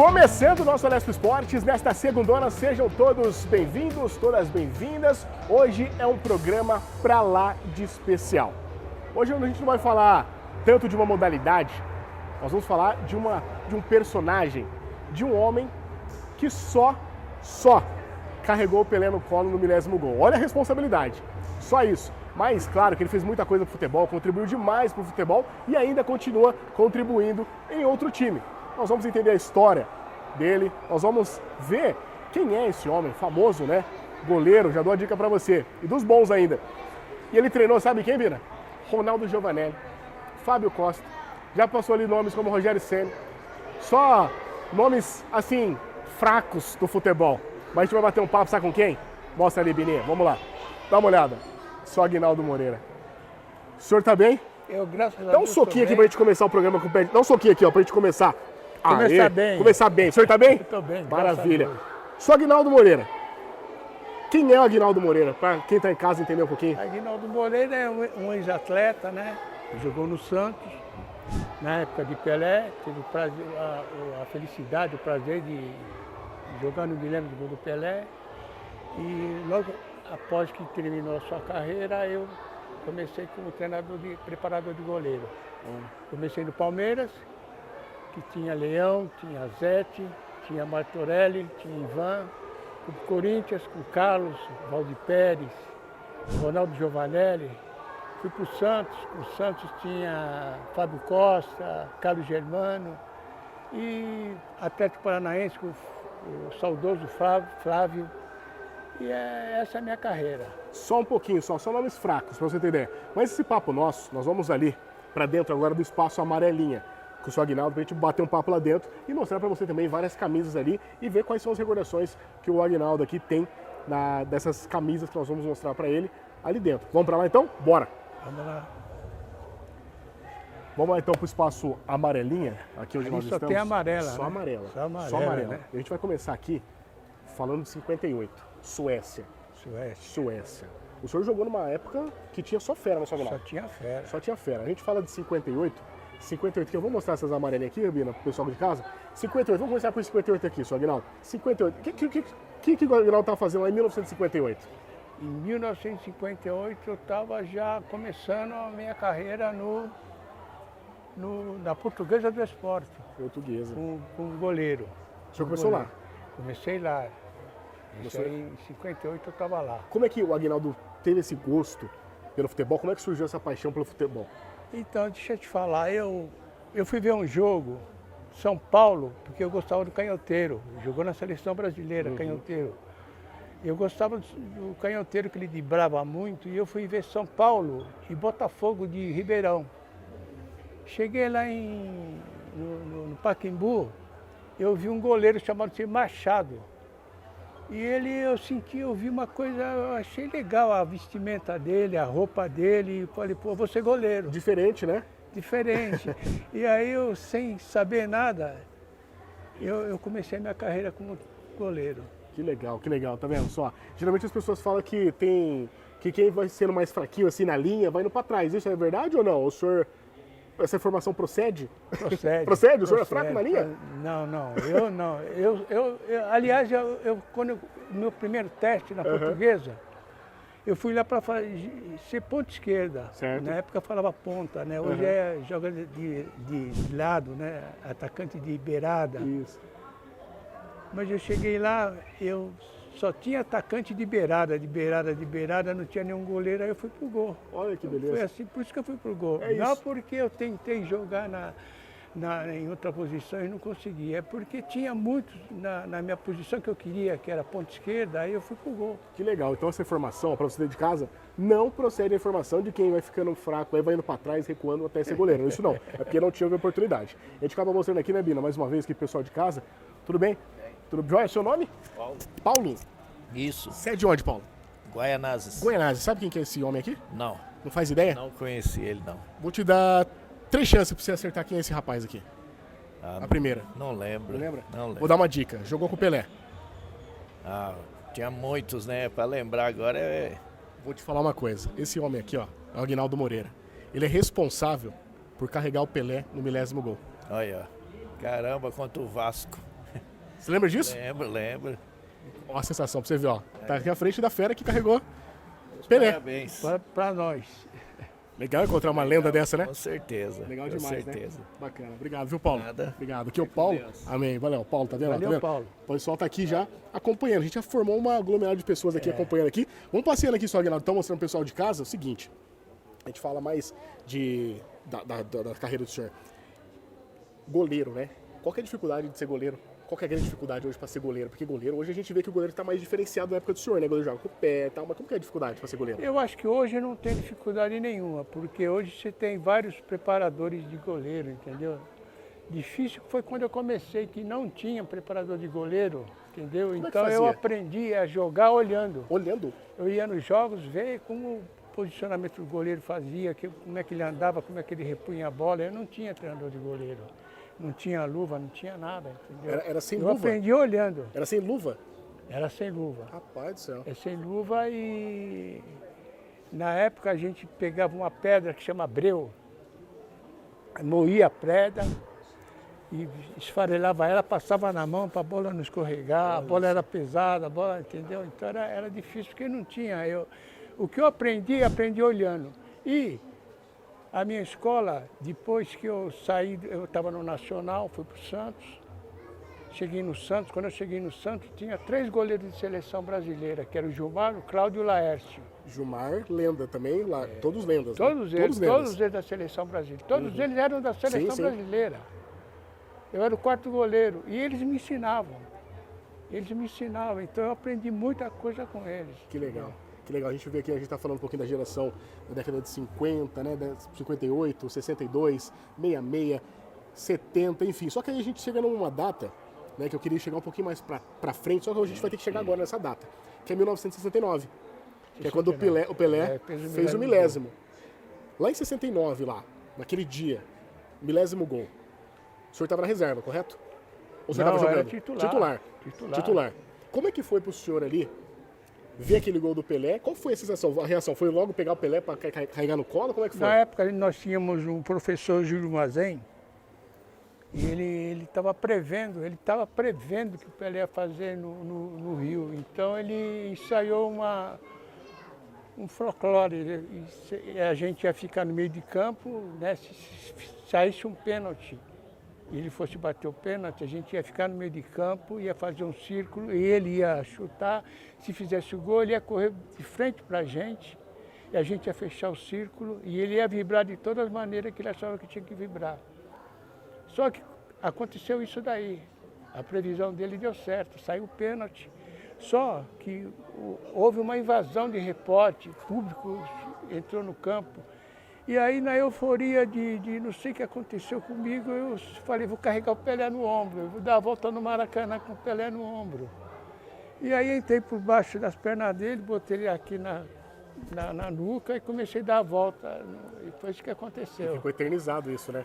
Começando o nosso Honesto Esportes, nesta segundona, sejam todos bem-vindos, todas bem-vindas. Hoje é um programa pra lá de especial. Hoje a gente não vai falar tanto de uma modalidade, nós vamos falar de um personagem, de um homem que só carregou o Pelé no colo no 1000º gol. Olha a responsabilidade, só isso. Mas, claro, que ele fez muita coisa pro futebol, contribuiu demais pro futebol e ainda continua contribuindo em outro time. Nós vamos entender a história dele, nós vamos ver quem é esse homem, famoso, né? Goleiro, já dou a dica pra você. E dos bons ainda. E ele treinou, sabe quem, Bina? Ronaldo Giovanelli, Fábio Costa, já passou ali nomes como Rogério Ceni. Só nomes, assim, fracos do futebol. Mas a gente vai bater um papo, sabe com quem? Mostra ali, Bininha, vamos lá. Dá uma olhada. Só Aguinaldo Moreira. O senhor tá bem? Eu, graças a Deus. Dá um soquinho aqui pra gente começar o programa com o pé. Dá um soquinho aqui, ó, pra gente começar. Começar bem. Começar bem. O senhor tá bem? Eu tô bem. Maravilha. Sou Aguinaldo Moreira. Quem é o Aguinaldo Moreira? Pra quem tá em casa entender um pouquinho. Aguinaldo Moreira é um ex-atleta, né? Jogou no Santos, na época de Pelé. Teve o prazer, a felicidade, o prazer de jogar no 1000º gol do Pelé. E logo após que terminou a sua carreira, eu comecei como preparador de goleiro. Comecei no Palmeiras, que tinha Leão, tinha Zete, tinha Martorelli, tinha Ivan. Fui pro Corinthians com Carlos, Valdir Pérez, Ronaldo Giovanelli. Fui pro Santos, o Santos tinha Fábio Costa, Carlos Germano. E Atlético Paranaense com o saudoso Flávio. E essa é a minha carreira. Só um pouquinho, só nomes fracos, pra você ter ideia. Mas esse papo nosso, nós vamos ali pra dentro agora do espaço Amarelinha, com o seu Aguinaldo, pra gente bater um papo lá dentro e mostrar pra você também várias camisas ali e ver quais são as recordações que o Aguinaldo aqui tem dessas camisas que nós vamos mostrar pra ele ali dentro. Vamos pra lá então? Bora! Vamos lá. Vamos lá então pro espaço Amarelinha, aqui onde nós só estamos. tem amarela, Só né? amarela. Só amarela, Só amarela. né? E a gente vai começar aqui falando de 58, Suécia. Suécia. O senhor jogou numa época que tinha só fera na sua Só tinha fera. Só tinha fera. A gente fala de 58, que eu vou mostrar essas amarelinhas aqui, Rabina, pro pessoal de casa. 58, vamos começar com 58 aqui, só Aguinaldo. 58, o que o Aguinaldo estava fazendo lá em 1958? Em 1958 eu estava já começando a minha carreira na Portuguesa do Esporte. Portuguesa. Com goleiro. O senhor começou lá? Comecei lá. Isso aí, em 58 eu estava lá. Como é que o Aguinaldo teve esse gosto pelo futebol? Como é que surgiu essa paixão pelo futebol? Então, deixa eu te falar, eu fui ver um jogo, São Paulo, porque eu gostava do canhoteiro. Jogou na seleção brasileira, canhoteiro. Eu gostava do canhoteiro, que ele driblava muito, e eu fui ver São Paulo e Botafogo de Ribeirão. Cheguei lá no Pacaembu, eu vi um goleiro chamado Machado. E eu vi uma coisa, eu achei legal a vestimenta dele, a roupa dele, e falei, pô, vou ser goleiro. Diferente, né? Diferente. E aí eu, sem saber nada, eu comecei a minha carreira como goleiro. Que legal, tá vendo só? Geralmente as pessoas falam que quem vai sendo mais fraquinho assim na linha, vai indo pra trás. Isso é verdade ou não? O senhor, essa informação procede? Procede? O senhor é fraco na linha? Não, eu não. Aliás, quando meu primeiro teste na Portuguesa, eu fui lá para ser ponta esquerda. Certo. Na época eu falava ponta, né? Hoje joga de lado, né? Atacante de beirada. Isso. Mas eu cheguei lá, eu só tinha atacante de beirada, não tinha nenhum goleiro, aí eu fui pro gol. Olha que beleza. Foi assim, por isso que eu fui pro gol. Não porque eu tentei jogar em outra posição e não consegui, é porque tinha muitos na minha posição que eu queria, que era ponta esquerda, aí eu fui pro gol. Que legal. Então essa informação, para você de casa, não procede a informação de quem vai ficando fraco, aí vai indo para trás, recuando até ser goleiro. Isso não, é porque não tinha oportunidade. A gente acaba mostrando aqui, né, Bina, mais uma vez aqui pro pessoal de casa. Tudo bem? Tudo jóia? Seu nome? Paulo. Paulo? Isso. Você é de onde, Paulo? Guaianazes. Goianazes. Sabe quem que é esse homem aqui? Não. Não faz ideia? Não conheci ele, não. Vou te dar 3 chances pra você acertar quem é esse rapaz aqui. A primeira. Não lembro. Não lembra? Não lembro. Vou dar uma dica. Jogou com o Pelé. Tinha muitos, né? Pra lembrar agora é... Vou te falar uma coisa. Esse homem aqui, ó, é o Aguinaldo Moreira. Ele é responsável por carregar o Pelé no 1000º gol. Olha, caramba, contra o Vasco. Você lembra disso? Lembro. Ó a sensação pra você ver, ó. Tá aqui à frente da fera que carregou Pelé. Parabéns. Para nós. Legal encontrar uma lenda dessa, né? Com certeza. Legal com demais, certeza. né? Bacana. Obrigado, viu, Paulo? Nada. Obrigado. Aqui é o Paulo. Amém. Valeu, Paulo, tá vendo? Valeu, tá vendo? Paulo. O pessoal tá aqui já acompanhando. A gente já formou uma aglomerada de pessoas aqui acompanhando aqui. Vamos passeando aqui só, Aguinaldo. Estão mostrando o pessoal de casa. É o seguinte, a gente fala mais da carreira do senhor. Goleiro, né? Qual que é a dificuldade de ser goleiro? Qual que é a grande dificuldade hoje para ser goleiro? Porque goleiro, hoje a gente vê que o goleiro está mais diferenciado na época do senhor, né? O goleiro joga com o pé e tal, mas como que é a dificuldade para ser goleiro? Eu acho que hoje não tem dificuldade nenhuma, porque hoje você tem vários preparadores de goleiro, entendeu? Difícil foi quando eu comecei, que não tinha preparador de goleiro, entendeu? Como é que Então eu fazia? aprendi a jogar olhando. Olhando? Eu ia nos jogos ver como o posicionamento do goleiro fazia, como é que ele andava, como é que ele repunha a bola. Eu não tinha treinador de goleiro. Não tinha luva, não tinha nada, entendeu? Era sem eu luva? aprendi olhando. Era sem luva? Era sem luva. Rapaz do céu. É sem luva e na época a gente pegava uma pedra que chama breu, moía a pedra e esfarelava ela, passava na mão para a bola não escorregar, a bola era pesada, a bola, entendeu? Então era difícil porque não tinha. O que eu aprendi olhando. E a minha escola, depois que eu saí, eu estava no Nacional, fui para o Santos. Cheguei no Santos, quando eu cheguei no Santos, tinha 3 goleiros de seleção brasileira, que era o Gilmar, o Cláudio e o Laércio. Gilmar, lenda também, lá, todos lendas. Todos né? eles, lendas. todos eles da seleção brasileira. Todos eles eram da seleção sim. brasileira. Eu era o 4º goleiro e eles me ensinavam. Então eu aprendi muita coisa com eles. Que legal. Que legal, a gente vê aqui, a gente está falando um pouquinho da geração da década de 50, né, 58, 62, 66, 70, enfim. Só que aí a gente chega numa data, né, que eu queria chegar um pouquinho mais pra frente, só que a gente vai ter que chegar agora nessa data, que é 1969, que é quando o Pelé fez o milésimo. Lá em 69, naquele dia, milésimo gol, o senhor estava na reserva, correto? Ou o senhor estava jogando? Titular. Titular. Como é que foi pro senhor ali ver aquele gol do Pelé? Qual foi a sensação? A reação foi logo pegar o Pelé para carregar no colo? Como é que foi? Na época nós tínhamos um professor, Júlio Mazen, e ele estava prevendo que o Pelé ia fazer no Rio. Então ele ensaiou um folclore. A gente ia ficar no meio de campo, né, se saísse um pênalti e ele fosse bater o pênalti, a gente ia ficar no meio de campo, ia fazer um círculo e ele ia chutar. Se fizesse o gol, ele ia correr de frente para a gente e a gente ia fechar o círculo e ele ia vibrar de todas as maneiras que ele achava que tinha que vibrar. Só que aconteceu isso daí. A previsão dele deu certo, saiu o pênalti. Só que houve uma invasão de repórter, público entrou no campo. E aí, na euforia de não sei o que aconteceu comigo, eu falei, vou carregar o Pelé no ombro, eu vou dar a volta no Maracanã com o Pelé no ombro. E aí entrei por baixo das pernas dele, botei ele aqui na nuca e comecei a dar a volta. E foi isso que aconteceu. Ficou eternizado isso, né?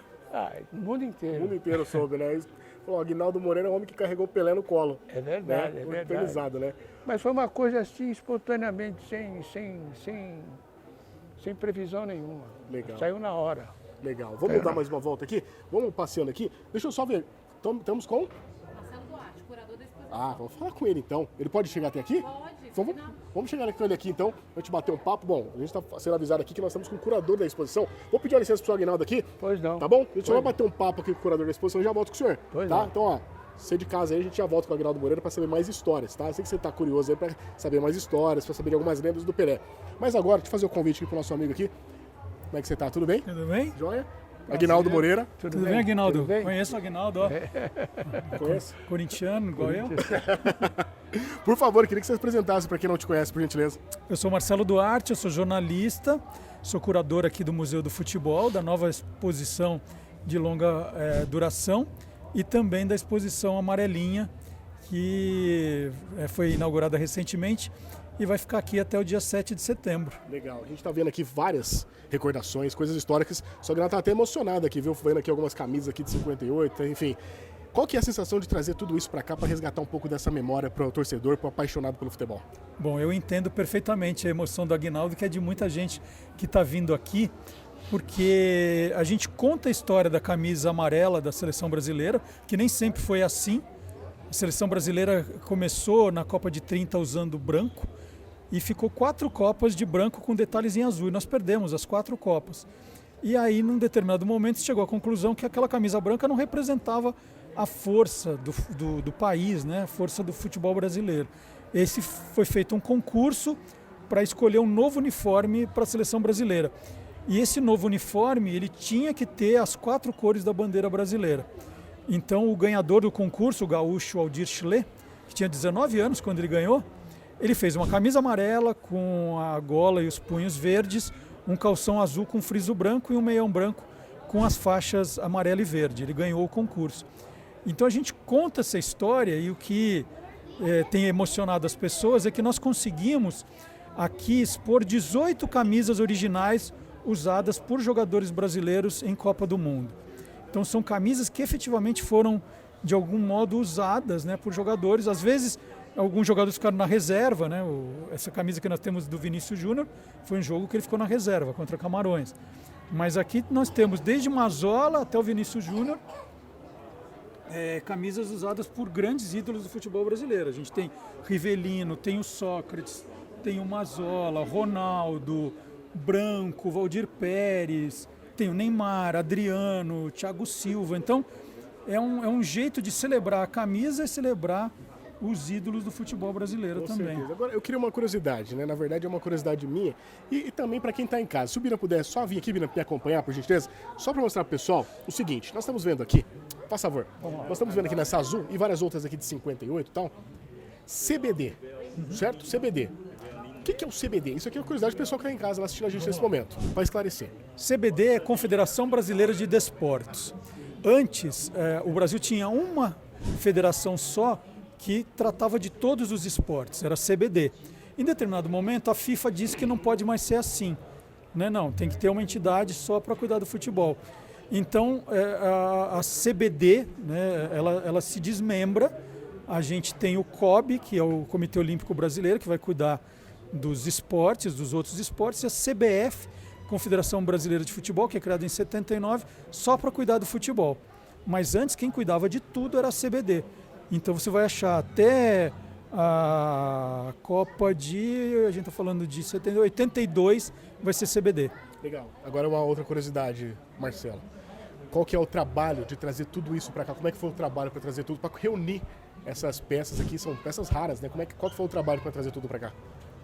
No mundo inteiro. O mundo inteiro soube, né? O Aguinaldo Moreira é o homem que carregou o Pelé no colo. É verdade, né? é verdade. Eternizado, né? Mas foi uma coisa assim, espontaneamente, sem previsão nenhuma. Legal. Saiu na hora. Legal. Vamos dar mais uma volta aqui? Vamos passeando aqui? Deixa eu só ver. Estamos com? Marcelo Duarte, curador da exposição. Ah, vamos falar com ele então. Ele pode chegar até aqui? Pode. Então, vamos chegar com ele aqui então, a gente bater um papo. Bom, a gente está sendo avisado aqui que nós estamos com o curador da exposição. Vou pedir uma licença pro senhor Aguinaldo aqui. Pois não. Tá bom? A gente só vai bater um papo aqui com o curador da exposição e já volto com o senhor. Pois tá? não. Então, ó, você de casa aí, a gente já volta com o Aguinaldo Moreira para saber mais histórias, tá? Eu sei que você tá curioso aí para saber mais histórias, para saber de algumas lendas do Pelé. Mas agora, deixa eu fazer o convite aqui pro nosso amigo aqui. Como é que você tá? Tudo bem? Tudo bem? Joia? Aguinaldo Moreira. Tudo bem, Aguinaldo? Tudo bem? Conheço o Aguinaldo, ó. Conhece? Corintiano, igual eu. Por favor, queria que você se apresentasse para quem não te conhece, por gentileza. Eu sou Marcelo Duarte, eu sou jornalista, sou curador aqui do Museu do Futebol, da nova exposição de longa duração e também da exposição Amarelinha, que foi inaugurada recentemente e vai ficar aqui até o dia 7 de setembro. Legal. A gente tá vendo aqui várias recordações, coisas históricas. Só que ela tá até emocionada aqui, viu? Vendo aqui algumas camisas aqui de 58, enfim. Qual que é a sensação de trazer tudo isso para cá para resgatar um pouco dessa memória para o torcedor, para o apaixonado pelo futebol? Bom, eu entendo perfeitamente a emoção do Aguinaldo, que é de muita gente que está vindo aqui, porque a gente conta a história da camisa amarela da seleção brasileira, que nem sempre foi assim, A seleção brasileira começou na Copa de 30 usando branco e ficou 4 Copas de branco com detalhes em azul. E nós perdemos as 4 Copas. E aí, num determinado momento, chegou à conclusão que aquela camisa branca não representava a força do país, né? A força do futebol brasileiro. Esse foi feito um concurso para escolher um novo uniforme para a seleção brasileira. E esse novo uniforme ele tinha que ter as 4 cores da bandeira brasileira. Então, o ganhador do concurso, o gaúcho Aldir Schlee, que tinha 19 anos quando ele ganhou, ele fez uma camisa amarela com a gola e os punhos verdes, um calção azul com friso branco e um meião branco com as faixas amarela e verde. Ele ganhou o concurso. Então, a gente conta essa história e o que tem emocionado as pessoas é que nós conseguimos aqui expor 18 camisas originais usadas por jogadores brasileiros em Copa do Mundo. Então são camisas que efetivamente foram de algum modo usadas, né, por jogadores. Às vezes alguns jogadores ficaram na reserva, né? Essa camisa que nós temos do Vinícius Júnior foi um jogo que ele ficou na reserva contra Camarões. Mas aqui nós temos desde Mazzola até o Vinícius Júnior camisas usadas por grandes ídolos do futebol brasileiro. A gente tem Rivelino, tem o Sócrates, tem o Mazzola, Ronaldo, Branco, Valdir Pérez, tem o Neymar, Adriano, Thiago Silva. Então é um jeito de celebrar a camisa e celebrar os ídolos do futebol brasileiro Com também. certeza. Agora, eu queria uma curiosidade, né? Na verdade, é uma curiosidade minha e também para quem está em casa. Se o Bina puder só vir aqui, Bina, me acompanhar, por gentileza, só para mostrar para o pessoal o seguinte, nós estamos vendo aqui, por favor, nós estamos vendo aqui nessa azul e várias outras aqui de 58 e tal, CBD, certo? CBD. O que é o CBD? Isso aqui é uma curiosidade do pessoal que está em casa lá assistindo a gente nesse momento, para esclarecer. CBD é Confederação Brasileira de Desportos. Antes, o Brasil tinha uma federação só que tratava de todos os esportes, era CBD. Em determinado momento, a FIFA disse que não pode mais ser assim. Né? Não, tem que ter uma entidade só para cuidar do futebol. Então, a CBD, né, ela se desmembra. A gente tem o COB, que é o Comitê Olímpico Brasileiro, que vai cuidar dos esportes, dos outros esportes, e a CBF, Confederação Brasileira de Futebol, que é criada em 79, só para cuidar do futebol. Mas antes, quem cuidava de tudo era a CBD. Então você vai achar até a Copa a gente está falando de 82, vai ser CBD. Legal. Agora uma outra curiosidade, Marcelo. Qual que é o trabalho de trazer tudo isso para cá? Como é que foi o trabalho para trazer tudo, para reunir essas peças aqui? São peças raras, né? Qual que foi o trabalho para trazer tudo para cá?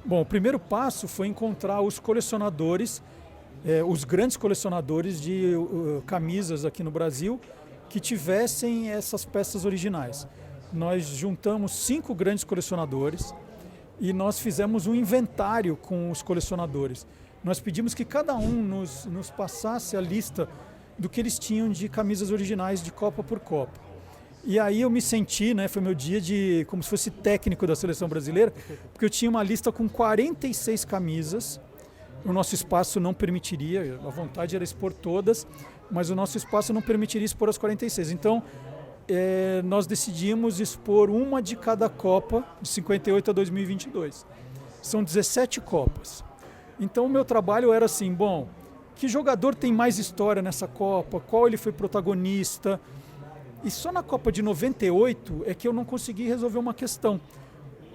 Bom, o primeiro passo foi encontrar os colecionadores, os grandes colecionadores de camisas aqui no Brasil que tivessem essas peças originais. Nós juntamos 5 grandes colecionadores e nós fizemos um inventário com os colecionadores. Nós pedimos que cada um nos passasse a lista do que eles tinham de camisas originais de Copa por Copa. E aí eu me senti, né, foi meu dia como se fosse técnico da seleção brasileira, porque eu tinha uma lista com 46 camisas. O nosso espaço não permitiria, a vontade era expor todas, mas o nosso espaço não permitiria expor as 46. Então, nós decidimos expor uma de cada Copa, de 58 a 2022. São 17 Copas. Então o meu trabalho era assim, bom, que jogador tem mais história nessa Copa, qual ele foi protagonista. E só na Copa de 98 é que eu não consegui resolver uma questão,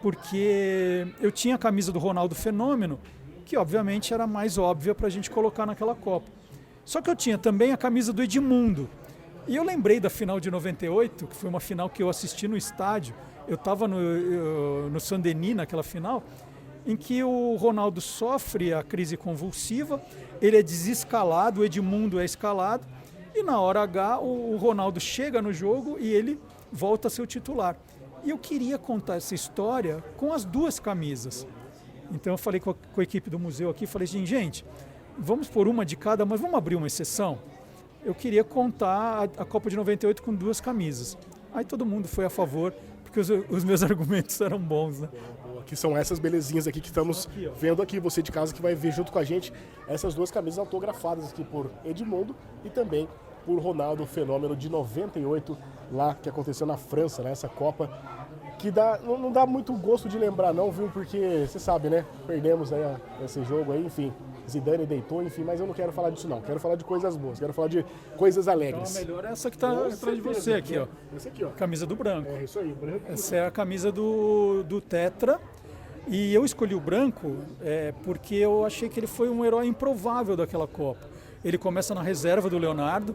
porque eu tinha a camisa do Ronaldo Fenômeno, que obviamente era mais óbvia para a gente colocar naquela Copa. Só que eu tinha também a camisa do Edmundo. E eu lembrei da final de 98, que foi uma final que eu assisti no estádio. Eu estava no Saint-Denis naquela final, em que o Ronaldo sofre a crise convulsiva, ele é desescalado, o Edmundo é escalado, e na hora H o Ronaldo chega no jogo e ele volta a ser o titular. E eu queria contar essa história com as 2 camisas. Então eu falei com a equipe do museu aqui, falei assim, gente, vamos por uma de cada, mas vamos abrir uma exceção? Eu queria contar a Copa de 98 com 2 camisas. Aí todo mundo foi a favor, porque os meus argumentos eram bons, né? Que são essas belezinhas aqui que estamos vendo aqui. Você de casa que vai ver junto com a gente essas 2 camisas autografadas aqui por Edmundo e também por Ronaldo Fenômeno de 98, lá que aconteceu na França, né? Essa Copa que não dá muito gosto de lembrar não, viu? Porque você sabe, né? Perdemos aí esse jogo aí, enfim. Zidane deitou, enfim, mas eu não quero falar disso não. Quero falar de coisas boas, quero falar de coisas Então alegres. a melhor é essa que está atrás de você aqui, ó. Esse aqui, ó. Camisa do branco. É isso aí, branco. Essa é a camisa do Tetra. E eu escolhi o branco porque eu achei que ele foi um herói improvável daquela Copa. Ele começa na reserva do Leonardo.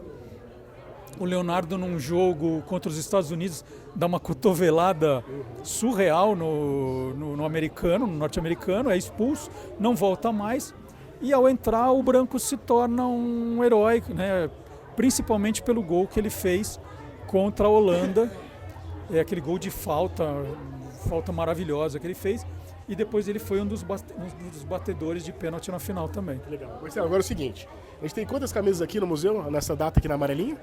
O Leonardo, num jogo contra os Estados Unidos, dá uma cotovelada surreal no americano, no norte-americano, é expulso, não volta mais. E ao entrar, o branco se torna um herói, né? Principalmente pelo gol que ele fez contra a Holanda. É aquele gol de falta maravilhosa que ele fez. E depois ele foi um dos batedores de pênalti na final também. Legal. Marcelo, agora é o seguinte, a gente tem quantas camisas aqui no museu, nessa data aqui na amarelinha?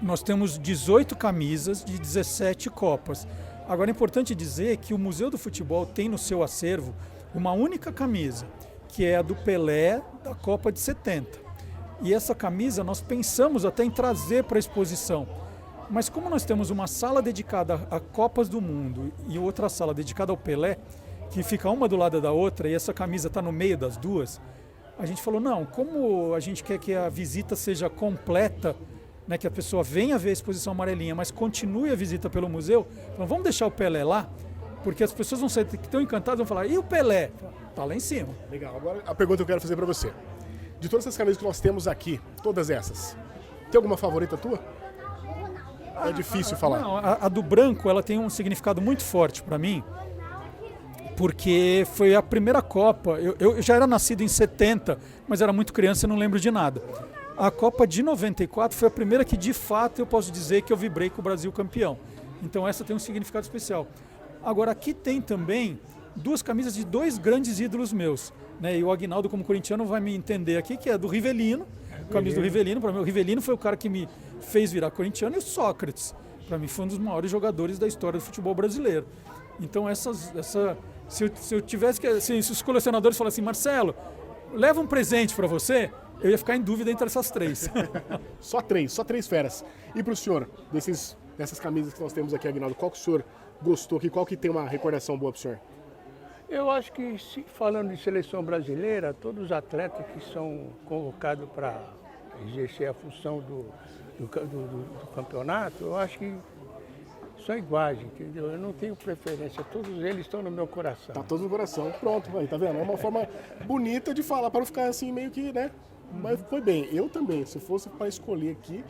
Nós temos 18 camisas de 17 Copas. Agora é importante dizer que o Museu do Futebol tem no seu acervo uma única camisa, que é a do Pelé da Copa de 70. E essa camisa nós pensamos até em trazer para a exposição. Mas como nós temos uma sala dedicada a Copas do Mundo e outra sala dedicada ao Pelé, que fica uma do lado da outra e essa camisa está no meio das duas, a gente falou, não, como a gente quer que a visita seja completa, né, que a pessoa venha ver a exposição amarelinha, mas continue a visita pelo museu, então vamos deixar o Pelé lá, porque as pessoas vão sair tão encantadas, vão falar, e o Pelé? Tá lá em cima. Legal, agora a pergunta que eu quero fazer para você. De todas essas camisas que nós temos aqui, todas essas, tem alguma favorita tua? É difícil falar. Não, a do branco ela tem um significado muito forte para mim, porque foi a primeira Copa. Eu já era nascido em 70, mas era muito criança e não lembro de nada. A Copa de 94 foi a primeira que, de fato, eu posso dizer que eu vibrei com o Brasil campeão. Então essa tem um significado especial. Agora, aqui tem também duas camisas de dois grandes ídolos meus, né? E o Aguinaldo, como corintiano, vai me entender aqui, que é do Rivelino. Camisa do Rivelino. Para mim, o Rivelino foi o cara que me fez virar corintiano, e o Sócrates, para mim, foi um dos maiores jogadores da história do futebol brasileiro. Então, se eu tivesse que, assim, se os colecionadores falassem, Marcelo, leva um presente para você, eu ia ficar em dúvida entre essas três. Só três feras. E para o senhor, dessas camisas que nós temos aqui, Aguinaldo, qual que o senhor gostou aqui? Qual que tem uma recordação boa para o senhor? Eu acho que, falando de seleção brasileira, todos os atletas que são convocados para exercer a função do campeonato, eu acho que são iguais, entendeu? Eu não tenho preferência, todos eles estão no meu coração. Tá todos no coração. Pronto, aí, tá vendo? É uma forma bonita de falar, para não ficar assim meio que, né? Mas foi bem. Eu também, se fosse para escolher aqui,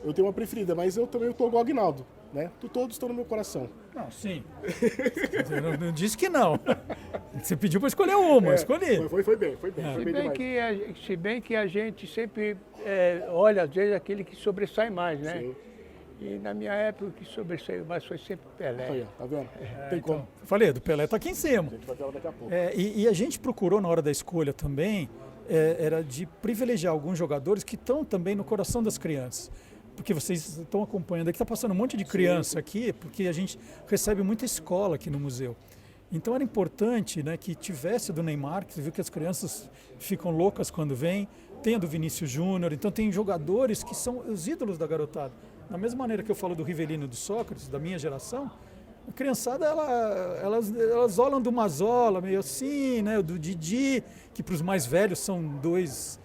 eu tenho uma preferida, mas eu também tô igual o Aguinaldo, né? Todos estão no meu coração. Não, sim. Eu não disse que não. Você pediu para escolher uma, eu escolhi. Foi bem, foi bem demais. Se bem que a gente sempre olha, às vezes, aquele que sobressai mais, né? Sim. E na minha época o que sobressaiu mais foi sempre Pelé. Aí, ó, tá vendo? Tem como. Então, falei, do Pelé tá aqui em cima. A gente vai ver ela daqui a pouco. E a gente procurou na hora da escolha também, era de privilegiar alguns jogadores que estão também no coração das crianças. Porque vocês estão acompanhando aqui, está passando um monte de criança aqui, porque a gente recebe muita escola aqui no museu. Então era importante, né, que tivesse do Neymar, que você viu que as crianças ficam loucas quando vêm, tem a do Vinícius Júnior, então tem jogadores que são os ídolos da garotada. Da mesma maneira que eu falo do Rivelino e do Sócrates, da minha geração, a criançada, elas olham do Mazola, meio assim, né, do Didi, que para os mais velhos são dois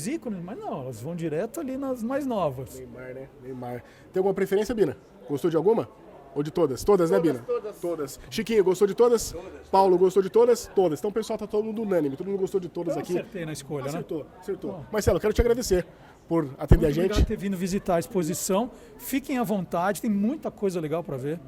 ícones, mas não, elas vão direto ali nas mais novas. Neymar, né? Neymar. Tem alguma preferência, Bina? Gostou de alguma? Ou de todas? Todas, né, Bina? Todas. Chiquinho, gostou de todas? Paulo, gostou de todas? Todas. Então o pessoal tá todo mundo unânime, todo mundo gostou de todas Eu aqui. acertei na escolha, Acertou. Bom. Marcelo, quero te agradecer por atender a gente. Obrigado por ter vindo visitar a exposição. Fiquem à vontade, tem muita coisa legal para ver.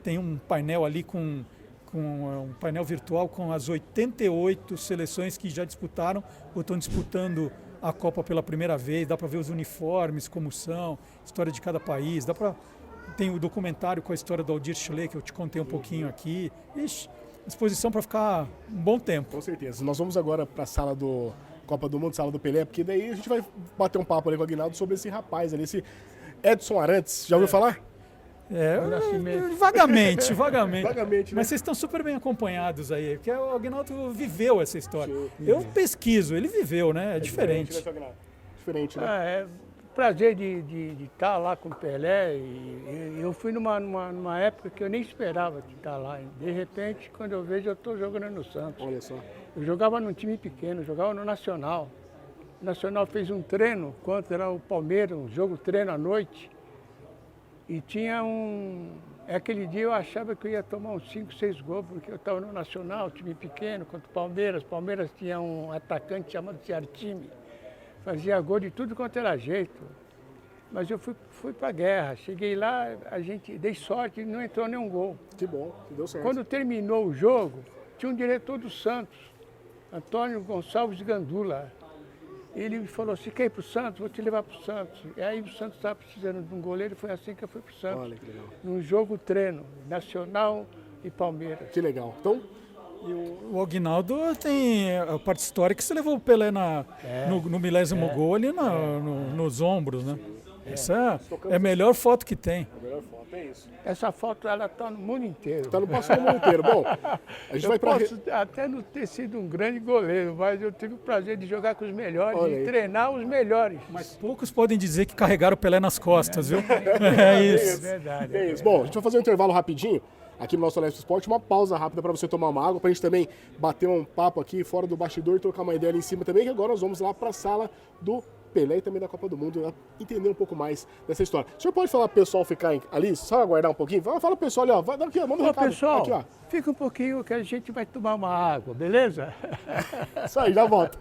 Tem um painel ali com um painel virtual com as 88 seleções que já disputaram ou estão disputando a Copa pela primeira vez. Dá para ver os uniformes, como são, história de cada país. Tem o documentário com a história do Aldir Schlee, que eu te contei um pouquinho aqui. Ixi, exposição para ficar um bom tempo. Com certeza. Nós vamos agora para a sala do Copa do Mundo, sala do Pelé, porque daí a gente vai bater um papo ali com o Aguinaldo sobre esse rapaz ali, esse Edson Arantes. Já ouviu falar? Vagamente. Vagamente, né? Mas vocês estão super bem acompanhados aí, porque o Aguinaldo viveu essa história. Sim. Eu pesquiso, ele viveu, né? É diferente. Diferente, né? É prazer de estar lá com o Pelé. E eu fui numa época que eu nem esperava de estar lá. De repente, quando eu vejo, eu estou jogando no Santos. Olha só. Eu jogava num time pequeno, jogava no Nacional. O Nacional fez um treino contra o Palmeiras, um jogo treino à noite. E tinha aquele dia eu achava que eu ia tomar uns 5, 6 gols, porque eu estava no Nacional, time pequeno, contra o Palmeiras. O Palmeiras tinha um atacante chamado Ciartimi. Fazia gol de tudo quanto era jeito. Mas eu fui para a guerra. Cheguei lá, dei sorte e não entrou nenhum gol. Que bom, que deu certo. Quando terminou o jogo, tinha um diretor do Santos, Antônio Gonçalves Gandula. Ele me falou assim, quer ir para o Santos? Vou te levar para o Santos. E aí o Santos estava precisando de um goleiro e foi assim que eu fui para o Santos. Olha que legal. Num jogo treino, Nacional e Palmeiras. Que legal. Então, E o Aguinaldo tem a parte histórica que você levou o Pelé no milésimo gol ali nos ombros, né? Essa é a melhor foto que tem. a melhor foto é isso. Essa foto ela está no mundo inteiro. Tá no passado mundo inteiro. Bom, a gente Eu vai para posso até não ter sido um grande goleiro, mas eu tive o prazer de jogar com os melhores, Olha de aí. treinar os melhores. Mas poucos podem dizer que carregaram o Pelé nas costas, viu? É isso. verdade. É isso. Bom, a gente vai fazer um intervalo rapidinho aqui no nosso Leste Esporte, uma pausa rápida para você tomar uma água, para a gente também bater um papo aqui fora do bastidor e trocar uma ideia ali em cima também, que agora nós vamos lá para a sala do Pelé e também da Copa do Mundo, né? Entender um pouco mais dessa história. O senhor pode falar pro pessoal ficar ali, só aguardar um pouquinho? Fala pro pessoal ali, ó, vai, aqui, ó, manda um Ô, recado. pessoal, Aqui, ó. fica um pouquinho que a gente vai tomar uma água, beleza? Isso aí, já volta.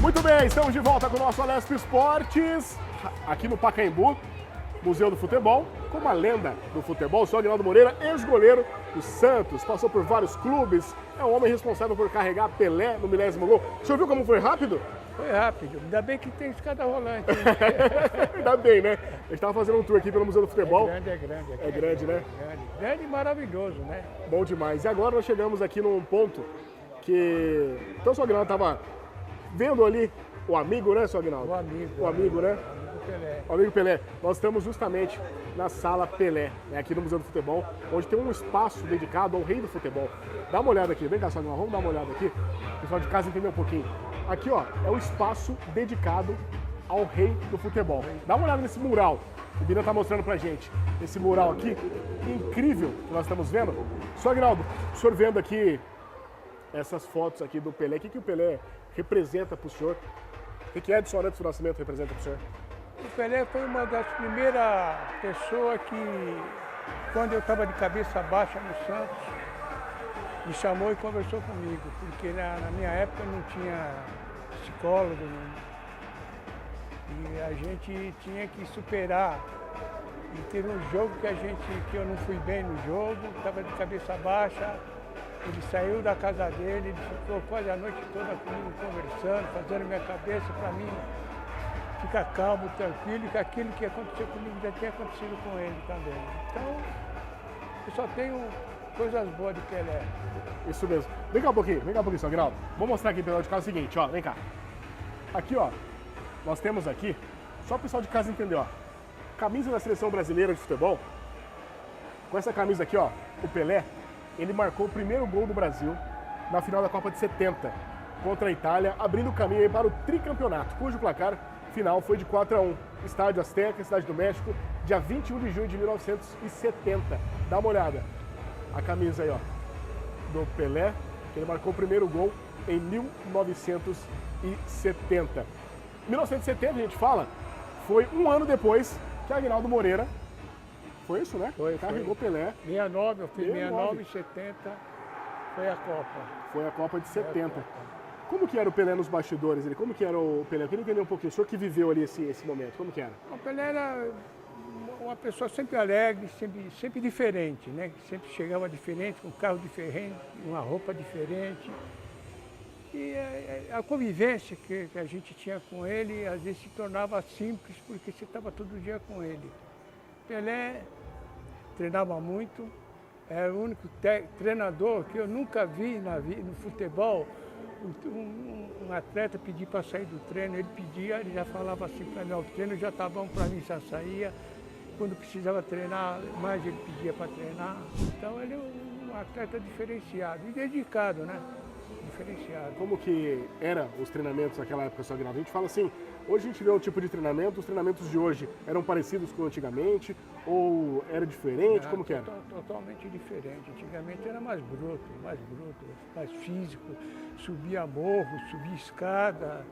Muito bem, estamos de volta com o nosso Alesp Esportes, aqui no Pacaembu, Museu do Futebol, com uma lenda do futebol, o senhor Aguinaldo Moreira, ex-goleiro do Santos, passou por vários clubes, é um homem responsável por carregar Pelé no milésimo gol. O senhor viu como foi rápido? Foi rápido, ainda bem que tem escada rolante. hein? Ainda bem, né? A gente estava fazendo um tour aqui pelo Museu do Futebol. É grande. É grande, né? Grande e maravilhoso, né? Bom demais. E agora nós chegamos aqui num ponto que... Então o senhor Aguinaldo estava vendo ali o amigo, né, seu Aguinaldo? O amigo. O amigo, né? Amigo Pelé. O amigo Pelé. Nós estamos justamente na Sala Pelé, né, aqui no Museu do Futebol, onde tem um espaço dedicado ao rei do futebol. Dá uma olhada aqui, vem cá, seu Aguinaldo, vamos dar uma olhada aqui. O pessoal de casa entender um pouquinho. Aqui, ó, é o espaço dedicado ao rei do futebol. Dá uma olhada nesse mural. O Bina tá mostrando pra gente. Esse mural aqui, incrível, que nós estamos vendo. Seu Aguinaldo, o senhor vendo aqui essas fotos aqui do Pelé, o que o Pelé representa para o senhor? O que Edson Arantes do Nascimento representa para o senhor? O Pelé foi uma das primeiras pessoas que, quando eu estava de cabeça baixa no Santos, me chamou e conversou comigo, porque na minha época não tinha psicólogo, e a gente tinha que superar. E teve um jogo que eu não fui bem no jogo, estava de cabeça baixa. Ele saiu da casa dele, ele ficou quase a noite toda comigo conversando, fazendo minha cabeça para mim ficar calmo, tranquilo, que aquilo que aconteceu comigo já tinha acontecido com ele também. Então, eu só tenho coisas boas de Pelé. Isso mesmo. Vem cá um pouquinho, seu Aguinaldo. Vou mostrar aqui pelo de casa o seguinte, ó, vem cá. Aqui, ó, nós temos aqui, só o pessoal de casa entender, ó, camisa da Seleção Brasileira de Futebol. Com essa camisa aqui, ó, o Pelé, ele marcou o primeiro gol do Brasil na final da Copa de 70 contra a Itália, abrindo o caminho aí para o tricampeonato, cujo placar final foi de 4-1. Estádio Azteca, Cidade do México, dia 21 de junho de 1970. Dá uma olhada. A camisa aí, ó, do Pelé, que ele marcou o primeiro gol em 1970. 1970, a gente fala, foi um ano depois que Aguinaldo Moreira, foi isso, né? Carregou Pelé. 69, eu fiz 69 e 70, foi a Copa. Foi a Copa de 70. Como que era o Pelé nos bastidores? Como que era o Pelé? Eu queria entender um pouquinho. O senhor que viveu ali esse momento, como que era? O Pelé era uma pessoa sempre alegre, sempre diferente, né? Sempre chegava diferente, com um carro diferente, uma roupa diferente. E a convivência que a gente tinha com ele, às vezes se tornava simples, porque você estava todo dia com ele. Pelé treinava muito, era o único treinador que eu nunca vi no futebol. Um atleta pedir para sair do treino, ele pedia, ele já falava assim para mim, o treino já está bom para mim, já saía. quando precisava treinar, mais ele pedia para treinar. Então ele é um atleta diferenciado e dedicado, né? Diferenciado. Como que eram os treinamentos naquela época, seu Aguinaldo? A gente fala assim, hoje a gente vê um tipo de treinamento, os treinamentos de hoje eram parecidos com antigamente ou era diferente? Como que era? Totalmente diferente. Antigamente era mais bruto, mais físico, subia morro, subia escada.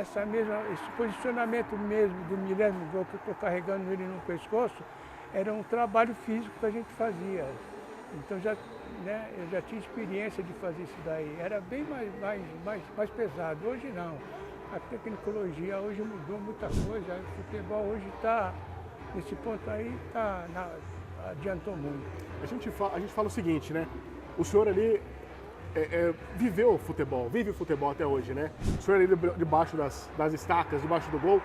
Esse posicionamento mesmo do milésimo gol que eu estou carregando ele no pescoço era um trabalho físico que a gente fazia. Então eu já tinha experiência de fazer isso daí. Era bem mais pesado. Hoje não. A tecnologia hoje mudou muita coisa. O futebol hoje está, nesse ponto aí, adiantou muito. A gente fala o seguinte, né? O senhor ali viveu o futebol, vive o futebol até hoje, né? O senhor ali debaixo das estacas, debaixo do gol,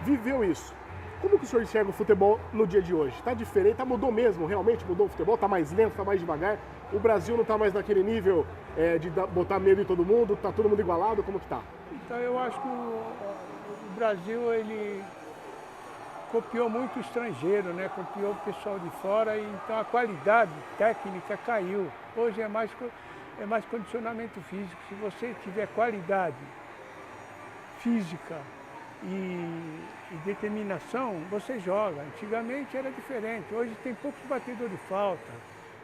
viveu isso. Como que o senhor enxerga o futebol no dia de hoje? Está diferente? Mudou mesmo? Realmente mudou o futebol? Está mais lento? Está mais devagar? O Brasil não está mais naquele nível de botar medo em todo mundo? Está todo mundo igualado? Como que está? Então eu acho que o Brasil, ele copiou muito o estrangeiro, né? Copiou o pessoal de fora, e então a qualidade técnica caiu. Hoje é mais condicionamento físico. Se você tiver qualidade física e determinação, você joga. Antigamente era diferente. Hoje tem poucos batedores de falta.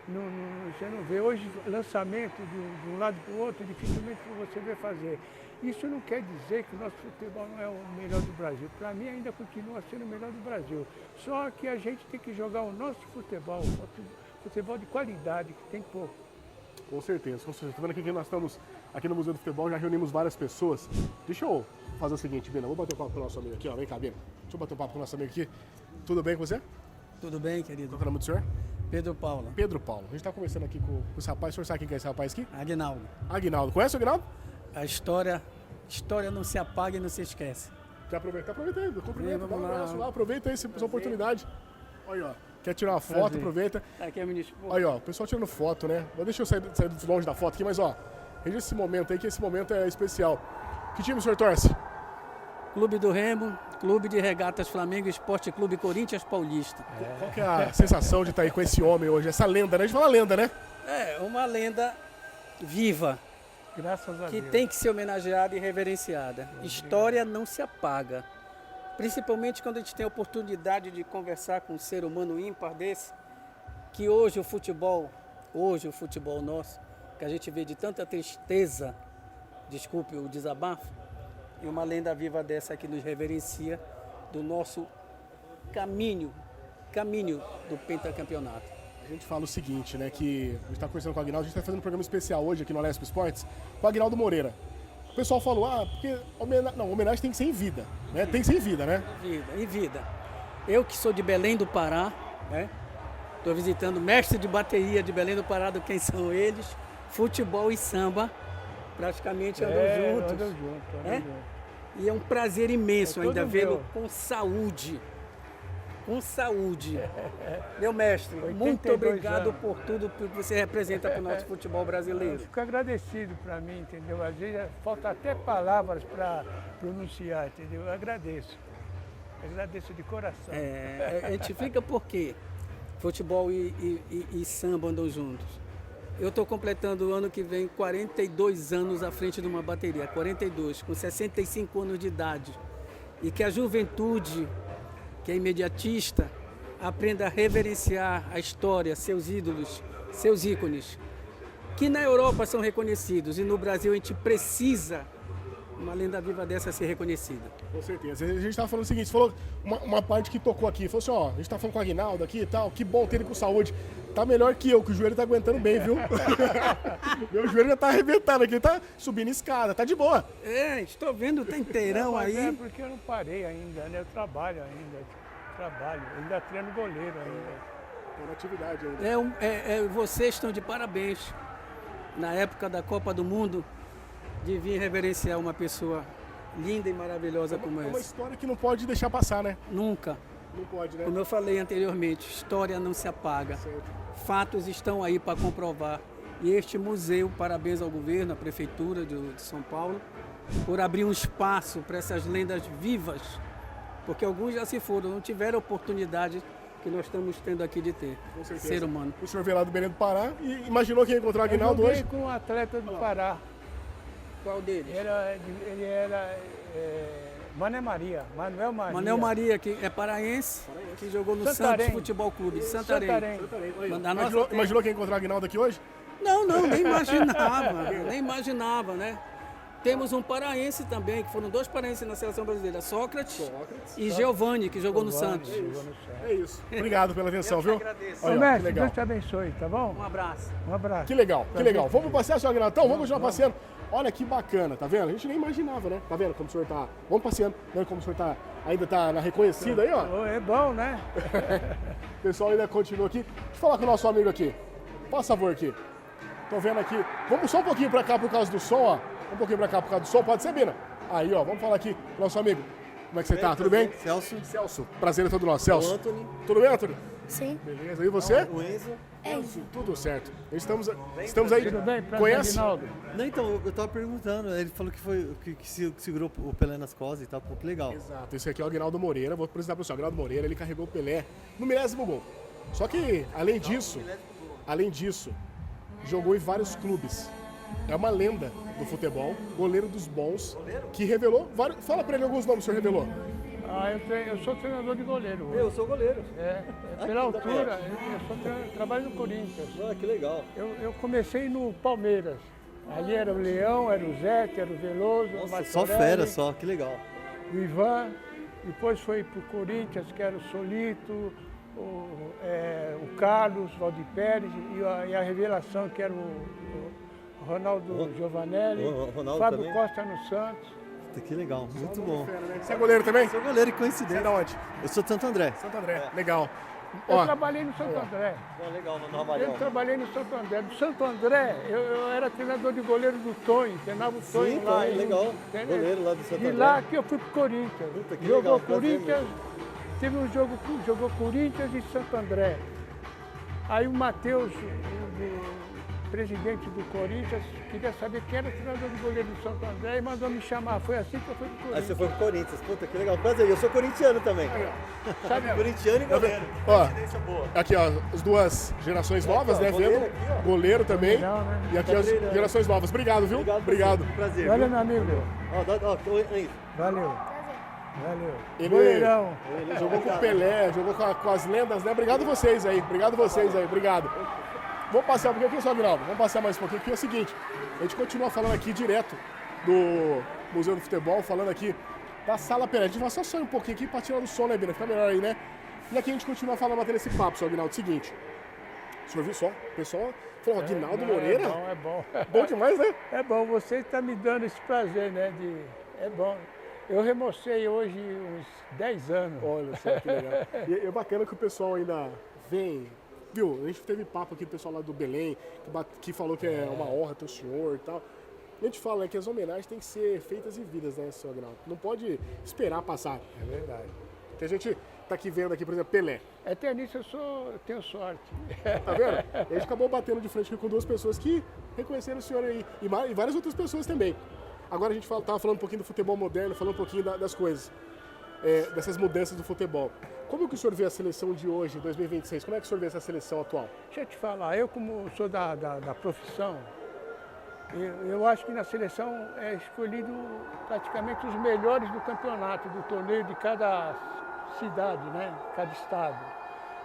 Você não vê. Hoje, lançamento de um lado para o outro, dificilmente você vê fazer. Isso não quer dizer que o nosso futebol não é o melhor do Brasil. Para mim, ainda continua sendo o melhor do Brasil. Só que a gente tem que jogar o nosso futebol de qualidade, que tem pouco. Com certeza. Estou vendo aqui que nós estamos aqui no Museu do Futebol, já reunimos várias pessoas. Deixa eu fazer o seguinte, Bina, vou bater um papo com o nosso amigo aqui, ó. Vem cá, Bina. Deixa eu bater um papo com o nosso amigo aqui. Tudo bem com você? Tudo bem, querido. Qual é o nome do senhor? Pedro Paulo. Pedro Paulo. A gente está conversando aqui com esse rapaz. O senhor sabe quem que é esse rapaz aqui? Aguinaldo. Aguinaldo. Conhece o Aguinaldo? A história não se apaga e não se esquece. Já aproveita aí. Cumprimenta, dá um vamos lá. abraço lá. Aproveita aí essa oportunidade. Olha, ó. Quer tirar uma foto? Prazer. Aproveita. Aqui é o ministro. Olha, ó, o pessoal tirando foto, né? Mas deixa eu sair longe da foto aqui, mas ó, registra esse momento aí, que esse momento é especial. Que time o senhor torce? Clube do Remo, Clube de Regatas Flamengo, Esporte Clube Corinthians Paulista. Qual que é a sensação de estar aí com esse homem hoje? Essa lenda, né? A gente fala lenda, né? É uma lenda viva, Graças a que Deus. tem que ser homenageada e reverenciada. História não se apaga. Principalmente quando a gente tem a oportunidade de conversar com um ser humano ímpar desse, que hoje o futebol nosso, que a gente vê de tanta tristeza, desculpe o desabafo, e uma lenda viva dessa que nos reverencia do nosso caminho do pentacampeonato. A gente fala o seguinte, né? Que a gente está conversando com o Aguinaldo, a gente está fazendo um programa especial hoje aqui no Alesp Esportes com o Aguinaldo Moreira. O pessoal falou, porque homenagem tem que ser em vida, né? Tem que ser em vida, né? Em vida. Eu que sou de Belém do Pará, né? Estou visitando mestre de bateria de Belém do Pará, do quem são eles. Futebol e samba praticamente andam juntos. Andam juntos. É? E é um prazer imenso É ainda todo vê-lo meu. com saúde. Com saúde. Meu mestre, 82 muito obrigado anos. por tudo que você representa para o nosso futebol Eu brasileiro. fico agradecido para mim, entendeu? Às vezes falta até palavras para pronunciar, entendeu? Eu agradeço. Agradeço de coração. A gente fica porque futebol e samba andam juntos. Eu estou completando o ano que vem 42 anos à frente de uma bateria, 42, com 65 anos de idade. E que a juventude, que é imediatista, aprenda a reverenciar a história, seus ídolos, seus ícones, que na Europa são reconhecidos e no Brasil a gente precisa uma lenda viva dessa ser reconhecida. Com certeza. A gente estava falando o seguinte, você falou uma parte que tocou aqui, falou assim, ó, a gente tá falando com o Aguinaldo aqui e tal, que bom ter ele com saúde. Tá melhor que o joelho tá aguentando bem, viu? Meu joelho já tá arrebentando aqui, tá subindo escada, tá de boa. Estou vendo, tá inteirão Mas aí. é porque eu não parei ainda, né? Eu trabalho ainda, ainda treino goleiro ainda. Tá na atividade ainda. Vocês estão de parabéns. Na época da Copa do Mundo, de vir reverenciar uma pessoa linda e maravilhosa como É uma essa. história que não pode deixar passar, né? Nunca. Não pode, né? Como eu falei anteriormente, história não se apaga. Certo. Fatos estão aí para comprovar. E este museu, parabéns ao governo, à Prefeitura de São Paulo, por abrir um espaço para essas lendas vivas porque alguns já se foram, não tiveram a oportunidade que nós estamos tendo aqui de ter, Com certeza. ser humano. O senhor veio lá do Belém do Pará e imaginou que ia encontrar o Eu Aguinaldo joguei hoje? com um atleta do Pará. Qual deles? Ele era Manuel Maria. Manel Maria, que é paraense, que jogou no Santarém. Santos Futebol Clube, de Santarém. Da nossa- Imaginou que ia encontrar o Aguinaldo aqui hoje? Não, nem imaginava, nem imaginava, né? Temos um paraense também, que foram 2 paraenses na seleção brasileira, Sócrates e Giovani, que jogou no Santos. É isso. Obrigado pela atenção, viu? agradeço. Ô, Olha, ó, que mestre, legal. Deus te abençoe, tá bom? Um abraço. Um abraço. Que legal, que legal. Vamos passear, senhor Aguinaldo? Então, vamos continuar passeando. Olha que bacana, tá vendo? A gente nem imaginava, né? Tá vendo como o senhor tá... Vamos passeando, né? Como o senhor tá... ainda tá na reconhecida aí, ó. Ô, é bom, né? O pessoal ainda continua aqui. Deixa eu falar com o nosso amigo aqui. Por favor, aqui. Tô vendo aqui. Vamos só um pouquinho pra cá por causa do som, ó. Um pouquinho pra cá por causa do som. Pode ser, Bina? Aí, ó. Vamos falar aqui com o nosso amigo. Como é que você tá? Tudo bem? Celso. Celso. Prazer é todo nosso. Celso. O Anthony. Tudo bem, Antônio? Sim. Beleza. E você? O Enzo. Tudo certo. Estamos aí. Tudo bem? Prazer, Conhece? Aguinaldo. Não, então, eu tava perguntando, ele falou que foi que segurou o Pelé nas costas e tal, pô, que legal. Exato. Esse aqui é o Aguinaldo Moreira. Vou apresentar para o senhor. Aguinaldo Moreira, ele carregou o Pelé no 10º gol. Só que, além disso, jogou em vários clubes. É uma lenda do futebol, goleiro dos bons, que revelou vários... Fala pra ele alguns nomes que o senhor revelou. Eu sou treinador de goleiro. Eu sou goleiro. Pela altura, trabalho no Corinthians. Ah, que legal. Eu comecei no Palmeiras. Ali era o Leão, era o Zete, era o Veloso, o Nossa, só Martorelli, fera, só, que legal. o Ivan. Depois foi pro Corinthians, que era o Solito, o Carlos, Valdir Pérez e a revelação, que era o Ronaldo Giovanelli, o Ronaldo Fábio também? Costa no Santos. Puta, que legal, muito bom. Você é goleiro também? Sou goleiro e Você é coincidência. da onde? Eu sou de Santo André. Santo André. Legal. Eu Ó, trabalhei no Santo André. Legal, no Eu trabalhei no Santo André. Do Santo André, eu era treinador de goleiro do Tonho, treinava o Tonho Sim, lá. Tonho, legal. entendeu? Goleiro lá do Santo De André. lá que eu fui pro Corinthians. Puta, que Jogou legal, prazer Corinthians, teve um jogo que jogou Corinthians e Santo André. Aí o Matheus, o presidente do Corinthians, queria saber quem era o treinador de goleiro do Santo André e mandou me chamar. Foi assim que eu fui pro Aí Corinthians. você foi pro Corinthians, puta, que legal. Prazer, eu sou corintiano também. Sabe, Corintiano e goleiro. Ó, Coincidência boa. aqui, ó, as duas gerações novas, né? goleiro Vendo? aqui, ó. Goleiro também. Legal, né? E aqui Tá as treinando. gerações novas. Obrigado, viu? Obrigado. Prazer. Valeu, viu? meu amigo. Ó, aí. Valeu. Valeu. Ele- Goleirão. Ele jogou com o Pelé, jogou com as lendas, né? Obrigado vocês aí. Obrigado vocês aí. Obrigado. Vamos passear um pouquinho aqui, só, Aguinaldo. Vamos passear mais um pouquinho, porque é o seguinte. A gente continua falando aqui direto do Museu do Futebol, falando aqui da Sala Pelé. A gente vai só sair um pouquinho aqui pra tirar o som, né, Bina? Fica melhor aí, né? E aqui a gente continua falando, batendo esse papo, seu Aguinaldo. Seguinte. O senhor viu só? O pessoal falou, Aguinaldo Moreira? É bom. Bom demais, né? É bom, você está me dando esse prazer, né? É bom. Eu remocei hoje uns 10 anos. Olha só que legal. E é bacana que o pessoal ainda vem. Viu? A gente teve papo aqui do pessoal lá do Belém, que falou que é uma honra ter o senhor e tal. A gente fala, né, que as homenagens têm que ser feitas em vidas, né, seu Aguinaldo? Não pode esperar passar. É verdade. Que a gente tá aqui vendo aqui, por exemplo, Pelé. Até nisso eu tenho sorte. Tá vendo? E a gente acabou batendo de frente aqui com duas pessoas que reconheceram o senhor aí. E várias outras pessoas também. Agora a gente tava falando um pouquinho do futebol moderno, falando um pouquinho das coisas. Dessas mudanças do futebol. Como que o senhor vê a seleção de hoje, 2026? Como é que o senhor vê essa seleção atual? Deixa eu te falar, eu como sou da profissão, eu acho que na seleção é escolhido praticamente os melhores do campeonato, do torneio de cada cidade, né? Cada estado.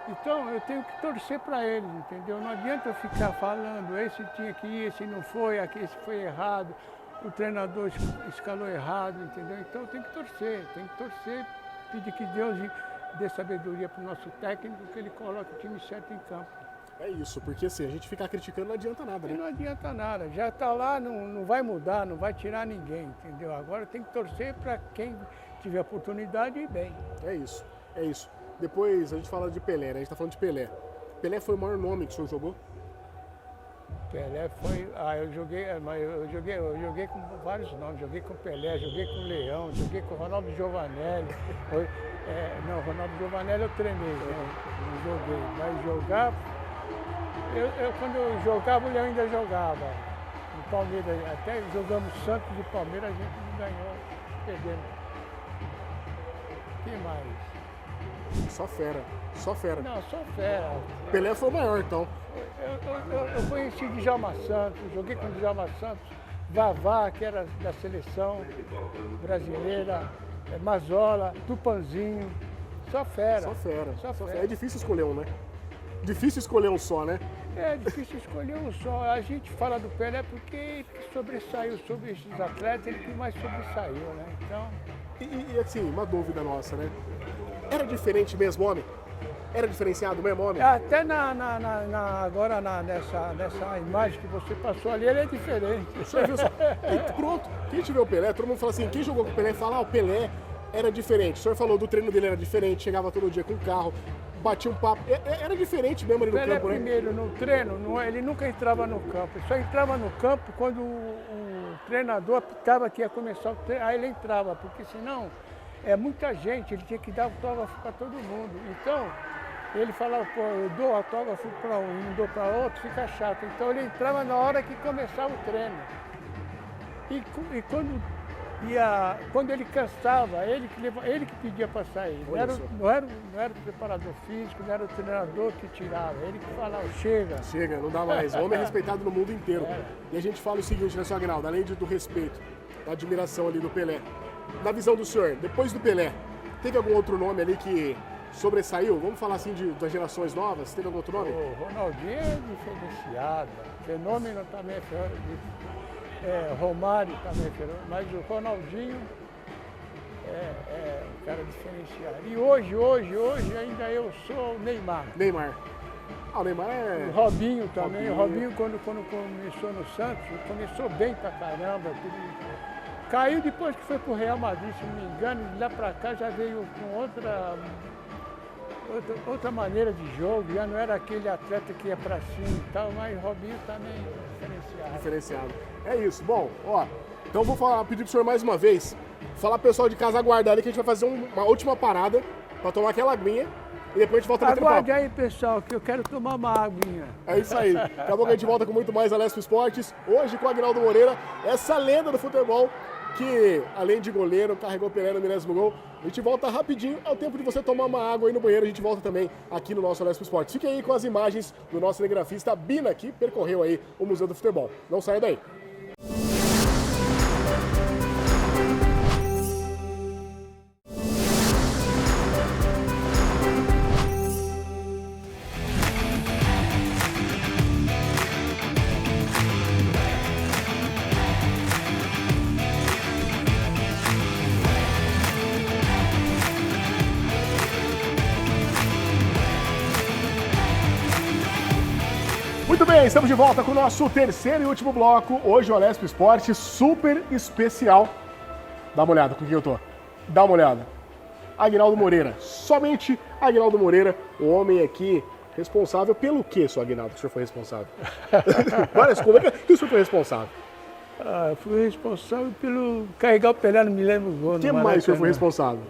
Então eu tenho que torcer para eles, entendeu? Não adianta eu ficar falando, esse tinha que ir, esse não foi, aqui esse foi errado, o treinador escalou errado, entendeu? Então eu tenho que torcer, pedir que Deus dê sabedoria para o nosso técnico, que ele coloque o time certo em campo. É isso, porque assim, a gente ficar criticando não adianta nada, E né? não adianta nada, já está lá, não vai mudar, não vai tirar ninguém, entendeu? Agora tem que torcer para quem tiver oportunidade e ir bem. É isso, é isso. Depois a gente fala de Pelé, né? A gente tá falando de Pelé. Pelé foi o maior nome que o senhor jogou? Pelé foi. Eu joguei com vários nomes, joguei com Pelé, joguei com Leão, joguei com Ronaldo Giovanelli. Ronaldo Giovanelli eu treinei, né? Não joguei, mas jogar. Quando eu jogava, o Leão ainda jogava. No Palmeiras, até jogamos Santos e Palmeiras, a gente não ganhou, perdemos. Quem mais? Só fera, só fera. Não, só fera. Pelé foi o maior, então. Eu conheci Djalma Santos, joguei com Djalma Santos, Vavá, que era da seleção brasileira, Mazola, Tupanzinho, só fera. Só fera. Só Só fera. fera. É difícil escolher um, né? Difícil escolher um só, né? É difícil escolher um só. A gente fala do Pelé porque ele que sobressaiu sobre esses atletas, ele que mais sobressaiu, né? Então, E assim, uma dúvida nossa, né? Era diferente mesmo, homem? Era diferenciado mesmo, homem? até agora nessa imagem que você passou ali, ele é diferente. Você viu só? E pronto. Quem tiver o Pelé, todo mundo fala assim, quem jogou com o Pelé fala, o Pelé era diferente. O senhor falou do treino dele era diferente, chegava todo dia com carro, batia um papo. Era diferente mesmo ali no Pelé campo, né? primeiro, no treino, ele nunca entrava no campo. Ele só entrava no campo quando o treinador apitava que ia começar o treino, aí ele entrava, porque senão é muita gente, ele tinha que dar autógrafo para todo mundo. Então, ele falava, pô, eu dou autógrafo para um e não dou para outro, fica chato. Então ele entrava na hora que começava o treino. E quando ele cansava, ele que pedia para sair. Não era o preparador físico, não era o treinador que tirava, ele que falava, chega. Chega, não dá mais. O homem é respeitado no mundo inteiro. E a gente fala o seguinte, né, seu Aguinaldo? Além do respeito, da admiração ali do Pelé. Na visão do senhor, depois do Pelé, teve algum outro nome ali que sobressaiu? Vamos falar assim das gerações novas? Teve algum outro nome? O Ronaldinho é diferenciado, fenômeno também é Romário também é fenômeno, mas o Ronaldinho é um cara diferenciado. E hoje ainda eu sou o Neymar. Neymar. Ah, o Neymar é... O Robinho também, o Robinho quando começou no Santos, começou bem pra caramba. Caiu depois que foi pro Real Madrid, se não me engano, e de lá pra cá já veio com outra maneira de jogo, já não era aquele atleta que ia pra cima e tal, mas o Robinho também é diferenciado. É isso. Bom, ó, então vou pedir pro senhor mais uma vez, falar pro pessoal de casa aguardar ali que a gente vai fazer uma última parada pra tomar aquela aguinha e depois a gente volta a bater papo. Aguarde aí, pessoal, que eu quero tomar uma aguinha. É isso aí. Daqui a pouco a gente volta com muito mais Alesp Esportes. Hoje com o Aguinaldo Moreira, essa lenda do futebol que, além de goleiro, carregou o Pelé no 30º gol. A gente volta rapidinho, é o tempo de você tomar uma água aí no banheiro. A gente volta também aqui no nosso Alesp Esportes. Fique aí com as imagens do nosso cinegrafista Bina, que percorreu aí o Museu do Futebol. Não saia daí. Muito bem, estamos de volta com o nosso terceiro e último bloco. Hoje o Alesp Esporte super especial. Dá uma olhada com quem eu tô. Dá uma olhada. Aguinaldo Moreira. Somente Aguinaldo Moreira, o homem aqui responsável pelo quê, seu Aguinaldo, que o senhor foi responsável? Várias coisas. O que o senhor foi responsável? Eu fui responsável pelo carregar o Pelé no milênio gol. O que mais o senhor foi responsável?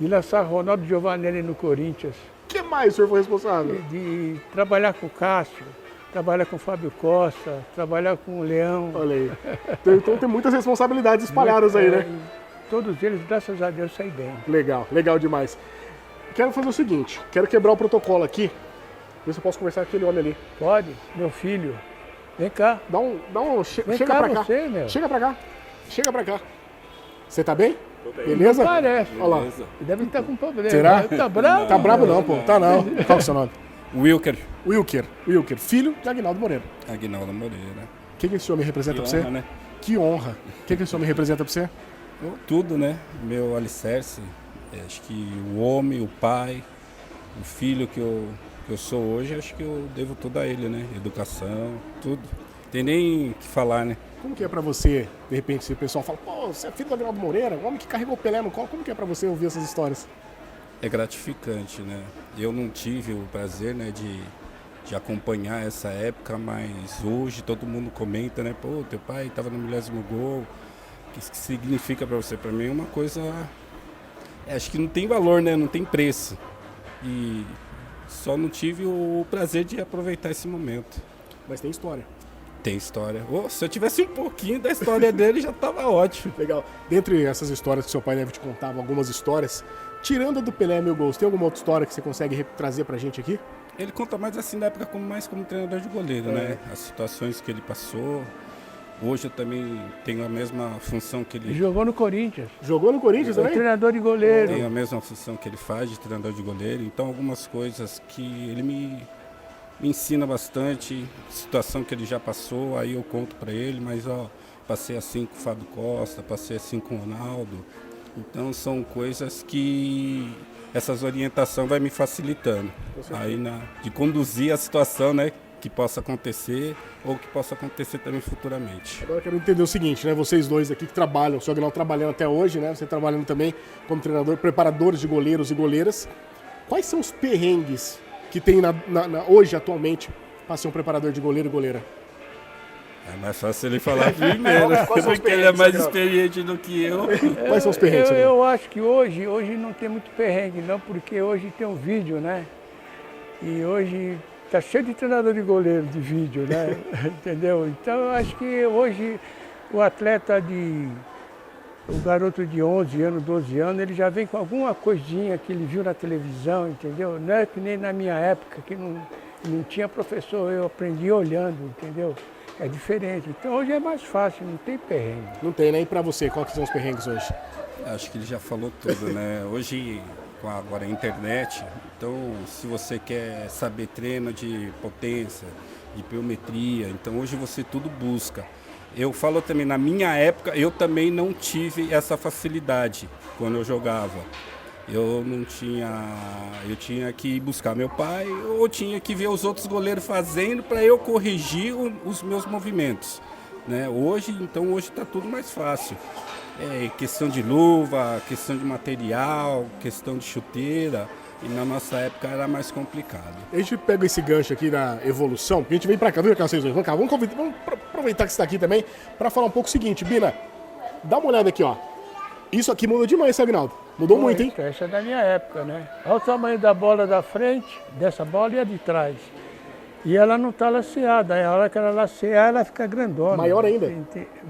De lançar Ronaldo Giovanelli no Corinthians. O que mais o senhor foi responsável? De trabalhar com o Cássio. Trabalhar com o Fábio Costa, trabalhar com o Leão. Olha aí. Então tem muitas responsabilidades espalhadas aí, né? Todos eles, graças a Deus, saem bem. Legal, legal demais. Quero fazer o seguinte, quero quebrar o protocolo aqui. Ver se eu posso conversar com aquele homem ali. Pode, meu filho. Vem cá. Chega pra cá. Você, meu. Chega pra cá. Chega pra cá. Você tá bem? Beleza? Não parece. Olha lá. Deve estar com problema. Será? Tá bravo? Tá bravo não, pô. Tá não. Qual é o seu nome? Wilker. Wilker, filho de Aguinaldo Moreira. Aguinaldo Moreira. O que esse homem representa pra você? Né? Que honra. O que esse homem representa pra você? Tudo, né? Meu alicerce. Acho que o homem, o pai, o filho que eu sou hoje, acho que eu devo tudo a ele, né? Educação, tudo. Tem nem o que falar, né? Como que é pra você, de repente, se o pessoal fala, pô, você é filho do Aguinaldo Moreira, o homem que carregou o Pelé no colo, como que é pra você ouvir essas histórias? É gratificante, né? Eu não tive o prazer, né, de acompanhar essa época, mas hoje todo mundo comenta, né? Pô, teu pai estava no 30º gol. O que isso significa para você? Para mim é uma coisa... acho que não tem valor, né? Não tem preço. E só não tive o prazer de aproveitar esse momento. Mas tem história. Tem história. Se eu tivesse um pouquinho da história dele, já estava ótimo. Legal. Dentre essas histórias que seu pai deve te contar, algumas histórias, Tirando a do Pelé, Mil Gols, tem alguma outra história que você consegue trazer pra gente aqui? Ele conta mais assim da época mais como treinador de goleiro, né? As situações que ele passou. Hoje eu também tenho a mesma função que ele... Jogou no Corinthians. Jogou no Corinthians É também? treinador de goleiro. Tenho a mesma função que ele faz de treinador de goleiro. Então algumas coisas que ele me ensina bastante, situação que ele já passou, aí eu conto para ele, mas passei assim com o Fábio Costa, passei assim com o Ronaldo. Então são coisas que essas orientações vai me facilitando aí de conduzir a situação, né, que possa acontecer ou que possa acontecer também futuramente. Agora eu quero entender o seguinte, né? Vocês dois aqui que trabalham, o seu Aguinaldo trabalhando até hoje, né? Você trabalhando também como treinador, preparadores de goleiros e goleiras. Quais são os perrengues que tem hoje, atualmente, para ser um preparador de goleiro e goleira? É mais fácil ele falar primeiro, porque ele é mais experiente do que eu. Quais são os perrengues? Eu acho que hoje não tem muito perrengue, não, porque hoje tem um vídeo, né? E hoje tá cheio de treinador de goleiro de vídeo, né? Entendeu? Então eu acho que hoje o atleta o garoto de 11 anos, 12 anos, ele já vem com alguma coisinha que ele viu na televisão, entendeu? Não é que nem na minha época, que não tinha professor, eu aprendi olhando, entendeu? É diferente. Então hoje é mais fácil, não tem perrengue. Não tem, né? E pra você, quais são os perrengues hoje? Acho que ele já falou tudo, né? Hoje, com agora a internet, então se você quer saber treino de potência, de pliometria, então hoje você tudo busca. Eu falo também, na minha época, eu também não tive essa facilidade quando eu jogava. Eu não tinha, eu tinha que buscar meu pai ou tinha que ver os outros goleiros fazendo para eu corrigir os meus movimentos, né? Hoje está tudo mais fácil. Questão de luva, questão de material, questão de chuteira. E na nossa época era mais complicado. A gente pega esse gancho aqui da evolução, porque a gente vem pra cá, viu, vocês dois? Vamos aproveitar que você tá aqui também para falar um pouco o seguinte, Bina, dá uma olhada aqui, ó. Isso aqui mudou demais, sabe, Aguinaldo? Mudou muito, hein? Essa é da minha época, né? Olha o tamanho da bola da frente, dessa bola e a de trás. E ela não está laceada, a hora que ela lacear, ela fica grandona. Maior ainda?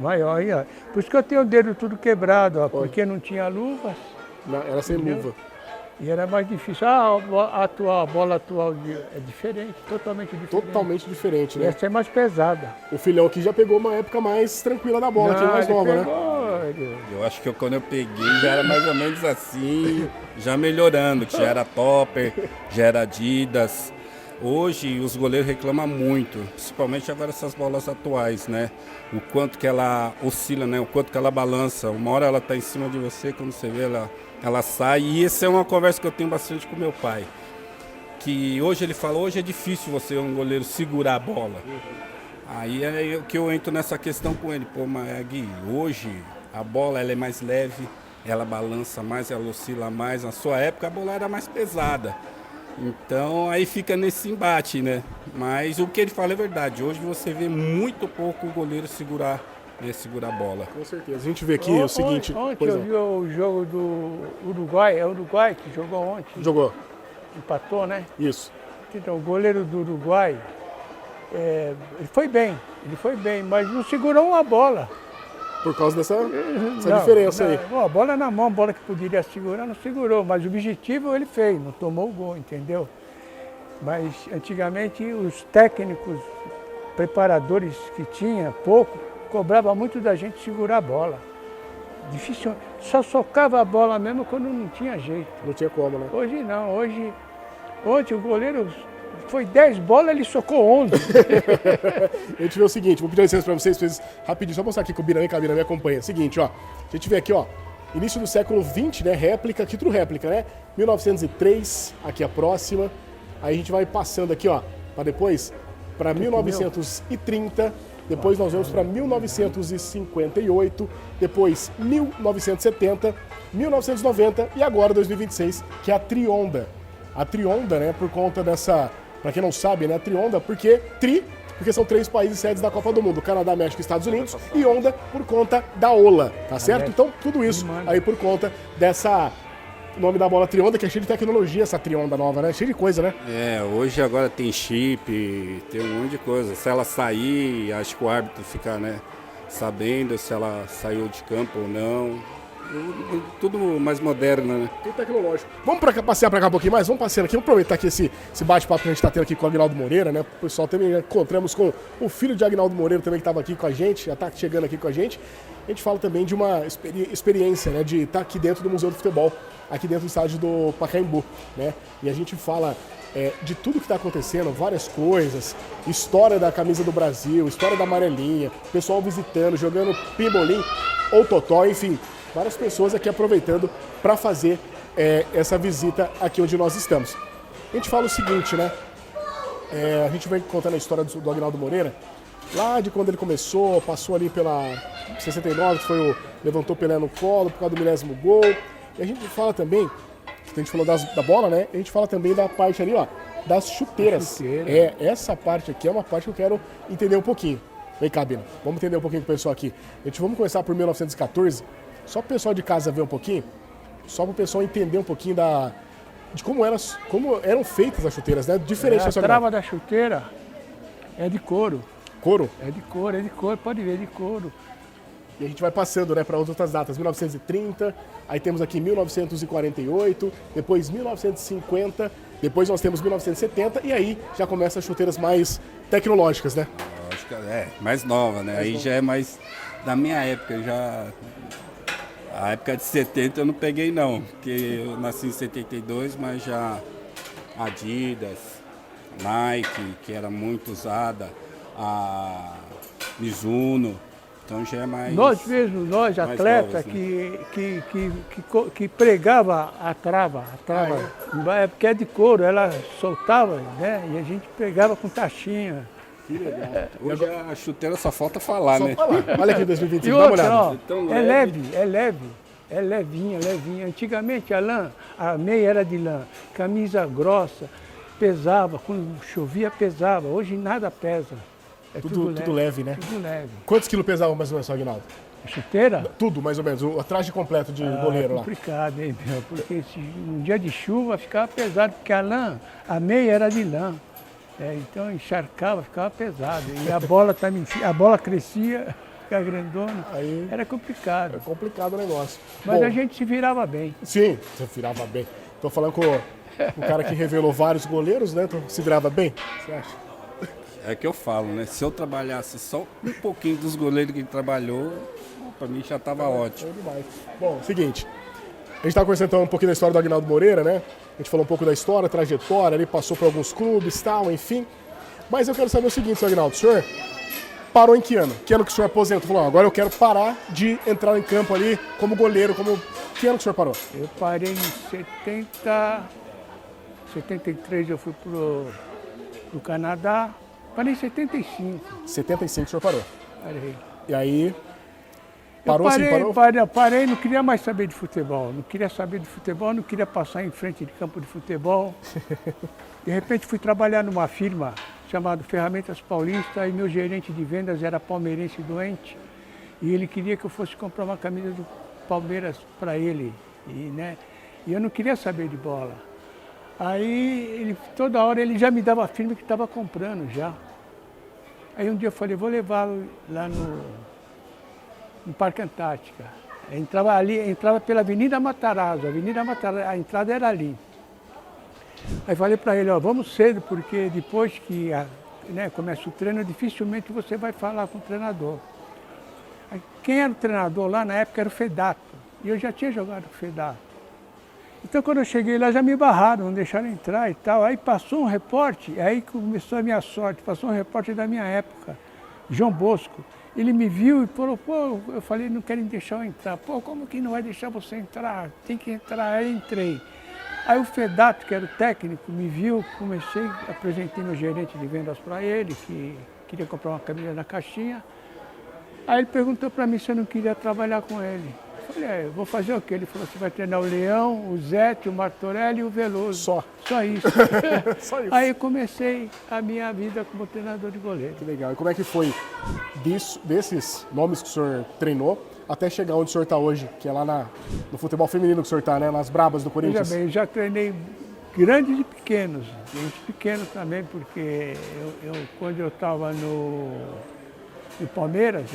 Maior, aí, ó. Por isso que eu tenho o dedo tudo quebrado, ó, porque não tinha luvas. Não, era sem luva. E era mais difícil. A bola atual é diferente, totalmente diferente. Totalmente diferente, né? Essa é mais pesada. O filhão aqui já pegou uma época mais tranquila da bola, aqui mais nova, né? Eu acho que quando eu peguei já era mais ou menos assim, já melhorando, que já era topper, já era Adidas. Hoje os goleiros reclamam muito, principalmente agora essas bolas atuais, né? O quanto que ela oscila, né? O quanto que ela balança. Uma hora ela está em cima de você, quando você vê ela sai. E essa é uma conversa que eu tenho bastante com meu pai. Que hoje ele fala, hoje é difícil você, um goleiro, segurar a bola. Aí é que eu entro nessa questão com ele. Pô, mas Gui, hoje a bola ela é mais leve, ela balança mais, ela oscila mais. Na sua época a bola era mais pesada. Então aí fica nesse embate, né? Mas o que ele fala é verdade. Hoje você vê muito pouco o goleiro segurar a bola. Com certeza. A gente vê aqui o seguinte... Ontem eu vi o jogo do Uruguai, é o Uruguai que jogou ontem. Jogou. Empatou, né? Isso. Então o goleiro do Uruguai, ele foi bem, mas não segurou uma bola. Por causa dessa diferença aí. A bola na mão, a bola que poderia segurar, não segurou. Mas o objetivo ele fez, não tomou o gol, entendeu? Mas antigamente os técnicos, preparadores que tinha, pouco, cobrava muito da gente segurar a bola. Difícil, só socava a bola mesmo quando não tinha jeito. Não tinha como, né? Hoje não, ontem o goleiro foi 10 bolas, ele socou 11. A gente vê o seguinte, vou pedir licença para vocês, rapidinho, só mostrar aqui que o Bina me acompanha. Seguinte, ó, a gente vê aqui, ó, início do século XX, né, réplica, título réplica, né, 1903, aqui a próxima, aí a gente vai passando aqui, ó, para depois, para 1930, depois nós vamos para 1958, depois 1970, 1990 e agora 2026, que é a Trionda. A Trionda, né, por conta dessa, para quem não sabe, né, a Trionda, porque são 3 países sedes da Copa do Mundo, Canadá, México e Estados Unidos, e Onda por conta da Ola, tá certo? Então, tudo isso aí por conta dessa, o nome da bola Trionda, que é cheio de tecnologia essa Trionda nova, né? Cheio de coisa, né? Hoje agora tem chip, tem um monte de coisa. Se ela sair, acho que o árbitro fica, né, sabendo se ela saiu de campo ou não. Tudo mais moderno, né? Tudo tecnológico. Vamos passear pra cá um pouquinho mais? Vamos passear aqui, vamos aproveitar aqui esse bate-papo que a gente tá tendo aqui com o Aguinaldo Moreira, né? O pessoal também encontramos com o filho de Aguinaldo Moreira também que estava aqui com a gente, já tá chegando aqui com a gente. A gente fala também de uma experiência, né? De estar aqui dentro do Museu do Futebol, aqui dentro do estádio do Pacaembu, né? E a gente fala de tudo que está acontecendo, várias coisas, história da camisa do Brasil, história da amarelinha, pessoal visitando, jogando pimbolim ou totó, enfim, várias pessoas aqui aproveitando para fazer essa visita aqui onde nós estamos. A gente fala o seguinte, né? A gente vem contando a história do Aguinaldo Moreira, lá de quando ele começou, passou ali pela 69, que levantou Pelé no colo por causa do 10º gol. E a gente fala também, a gente falou da bola, né? A gente fala também da parte ali, ó, das chuteiras. Essa parte aqui é uma parte que eu quero entender um pouquinho. Vem cá, Bino, vamos entender um pouquinho com o pessoal aqui. Vamos começar por 1914, só para o pessoal de casa ver um pouquinho, só para o pessoal entender um pouquinho de como eram feitas as chuteiras, né? Diferente A trava da chuteira é de couro. Couro? É de couro, pode ver, de couro. E a gente vai passando, né, para outras datas, 1930, aí temos aqui 1948, depois 1950, depois nós temos 1970 e aí já começam as chuteiras mais tecnológicas, né? Lógico, mais nova, né? Aí já é mais da minha época, a época de 70 eu não peguei não, porque eu nasci em 72, mas já Adidas, Nike, que era muito usada, a Mizuno. Então já é mais... Nós mesmos, atletas, novos, né? que pregava a trava, porque é de couro, ela soltava, né? E a gente pregava com taxinha. Que legal. Hoje a chuteira só falta falar, né? Olha aqui 2025, E dá uma outra, olhada. ó, é leve, é levinha. Antigamente a lã, a meia era de lã, camisa grossa, pesava, quando chovia pesava, hoje nada pesa. É tudo leve, né? Tudo leve. Quantos quilos pesava mais ou menos, Aguinaldo? A chuteira? Tudo, mais ou menos. O traje completo de goleiro É lá. complicado, hein, meu? Porque um dia de chuva ficava pesado, porque a meia era de lã. Então encharcava, ficava pesado. E a bola também, a bola crescia, ficava grandona. Aí era complicado. É complicado o negócio. Mas Bom, a gente se virava bem. Sim, você virava bem. Tô falando com o cara que revelou vários goleiros, né? Então, se virava bem, você acha? É que eu falo, né? Se eu trabalhasse só um pouquinho dos goleiros que ele trabalhou, pra mim já tava ótimo. Demais. Bom, seguinte, a gente tava conversando então um pouquinho da história do Aguinaldo Moreira, né? A gente falou um pouco da história, trajetória, ele passou por alguns clubes e tal, enfim. Mas eu quero saber o seguinte, seu Aguinaldo, o senhor parou em que ano? Que ano que o senhor aposentou? Falou, agora eu quero parar de entrar em campo ali como goleiro, Que ano que o senhor parou? Eu parei em 73 eu fui pro Canadá. Parei em 75. 75 o senhor parou. Parei. E aí, parou assim, parou? Parei, não queria mais saber de futebol. Não queria saber de futebol, não queria passar em frente de campo de futebol. De repente fui trabalhar numa firma chamada Ferramentas Paulista e meu gerente de vendas era palmeirense doente. E ele queria que eu fosse comprar uma camisa do Palmeiras para ele. E eu não queria saber de bola. Aí, toda hora ele já me dava a firma que estava comprando já. Aí um dia eu falei, vou levá-lo lá no Parque Antártica. Entrava pela Avenida Matarazzo, a entrada era ali. Aí falei para ele, ó, vamos cedo, porque depois que começa o treino, dificilmente você vai falar com o treinador. Aí, quem era o treinador lá na época era o Fedato, e eu já tinha jogado com o Fedato. Então, quando eu cheguei lá, já me barraram, não deixaram entrar e tal. Aí passou um repórter, aí começou a minha sorte, passou um repórter da minha época, João Bosco. Ele me viu e falou, pô, eu falei, não querem deixar eu entrar. Pô, como que não vai deixar você entrar? Tem que entrar. Aí entrei. Aí o Fedato, que era o técnico, me viu, apresentei meu gerente de vendas para ele, que queria comprar uma camisa na caixinha. Aí ele perguntou para mim se eu não queria trabalhar com ele. Eu falei, vou fazer o quê? Ele falou, você vai treinar o Leão, o Zete, o Martorelli e o Veloso. Só isso. Só isso. Aí eu comecei a minha vida como treinador de goleiro. Que legal. E como é que foi desses nomes que o senhor treinou até chegar onde o senhor está hoje, que é lá no futebol feminino que o senhor está, né? Nas Brabas do Corinthians? Veja bem, eu já treinei grandes e pequenos. Gente pequenos também, porque quando eu estava no Palmeiras,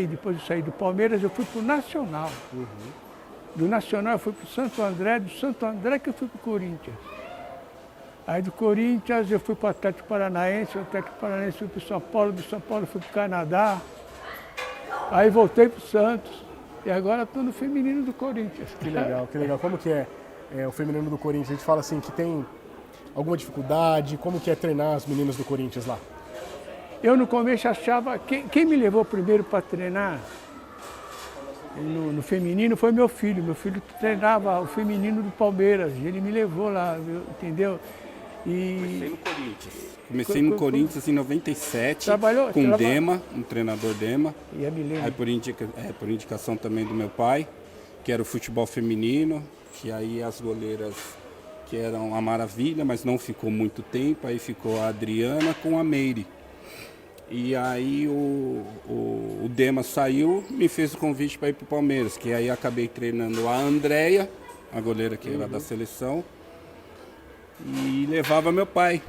depois de sair do Palmeiras, eu fui para o Nacional. Do Nacional eu fui para o Santo André, do Santo André que eu fui para o Corinthians. Aí do Corinthians eu fui para o Atlético Paranaense, do Atlético Paranaense fui para o São Paulo, do São Paulo fui para o Canadá. Aí voltei para o Santos e agora estou no feminino do Corinthians. Que legal, que legal. Como que é, o feminino do Corinthians? A gente fala assim que tem alguma dificuldade, como que é treinar as meninas do Corinthians lá? Eu no começo achava, quem me levou primeiro para treinar no feminino foi meu filho. Meu filho treinava o feminino do Palmeiras, ele me levou lá, entendeu? Comecei no Corinthians. Comecei no Corinthians em 97, Trabalhou? com o Dema, um treinador Dema. E a Milena. Aí por indicação também do meu pai, que era o futebol feminino, que aí as goleiras que eram a Maravilha, mas não ficou muito tempo, aí ficou a Adriana com a Meire. E aí o Dema saiu, me fez o convite para ir para o Palmeiras, que aí acabei treinando a Andréia, a goleira que era da seleção, e levava meu pai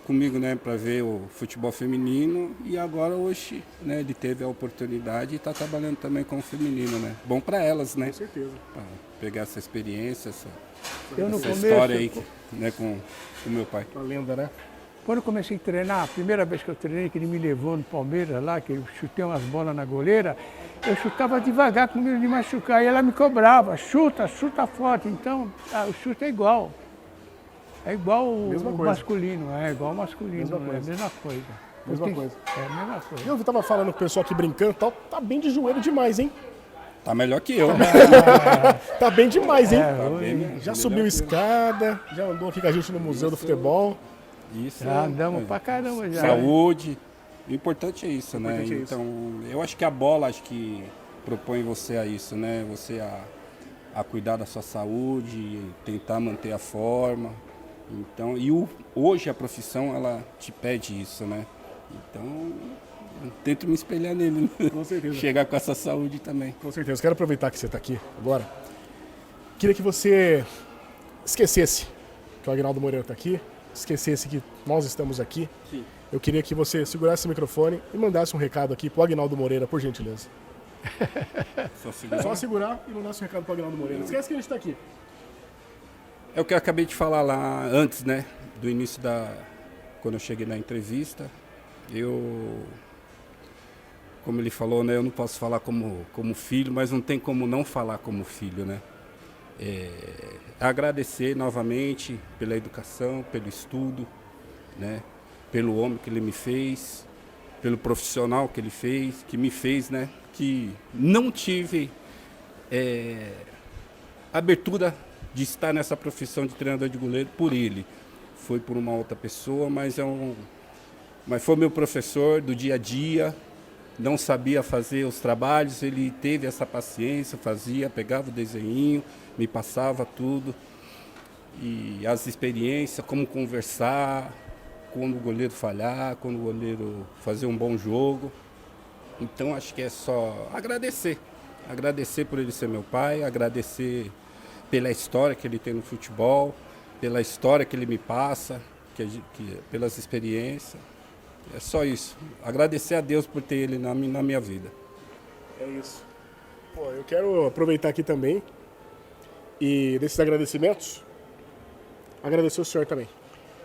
comigo, né, para ver o futebol feminino. E agora hoje, né, ele teve a oportunidade e está trabalhando também com o feminino, né? Bom para elas, né? Com certeza. Pra pegar essa experiência, essa começo, história aí, né, com o meu pai. Uma lenda, né? Quando eu comecei a treinar, a primeira vez que eu treinei, que ele me levou no Palmeiras lá, que eu chutei umas bolas na goleira, eu chutava devagar com medo de machucar. E ela me cobrava, chuta forte. Então, o chute é igual. É igual o masculino, é igual o masculino, Mesma é a coisa. mesma coisa. Mesma coisa. É a mesma coisa. Eu tava falando com o pessoal aqui brincando e tal, tá bem de joelho demais, hein? Tá melhor que eu. Tá bem demais, hein? bem, Já melhor subiu que escada, já andou aqui com a gente no Museu do Futebol. Isso. Já andamos pra caramba já. Saúde. O importante é isso, né? importante é isso. Então, eu acho que a bola propõe você a isso, né? Você a cuidar da sua saúde, tentar manter a forma. Então, hoje a profissão, ela te pede isso, né? Então, eu tento me espelhar nele, né? Com certeza. Chegar com essa saúde também. Com certeza. Quero aproveitar que você está aqui agora. Queria que você esquecesse que o Aguinaldo Moreira está aqui, esquecesse que nós estamos aqui. Sim. Eu queria que você segurasse o microfone e mandasse um recado aqui para o Aguinaldo Moreira, por gentileza. Só segurar e mandasse um recado para o Aguinaldo Moreira. Esquece que a gente está aqui. É o que eu acabei de falar lá antes, né? Do início quando eu cheguei na entrevista. Como ele falou, né? Eu não posso falar como filho, mas não tem como não falar como filho, né? Agradecer novamente pela educação, pelo estudo, né? Pelo homem que ele me fez, pelo profissional que ele fez, que me fez, né? Que não tive abertura de estar nessa profissão de treinador de goleiro por ele. Foi por uma outra pessoa, mas foi meu professor do dia a dia. Não sabia fazer os trabalhos, ele teve essa paciência, pegava o desenhinho, me passava tudo. E as experiências, como conversar, quando o goleiro falhar, quando o goleiro fazer um bom jogo. Então acho que é só agradecer. Agradecer por ele ser meu pai, agradecer pela história que ele tem no futebol, pela história que ele me passa, pelas experiências. É só isso. Agradecer a Deus por ter ele na minha vida. É isso. Pô, eu quero aproveitar aqui também e desses agradecimentos, agradecer o senhor também.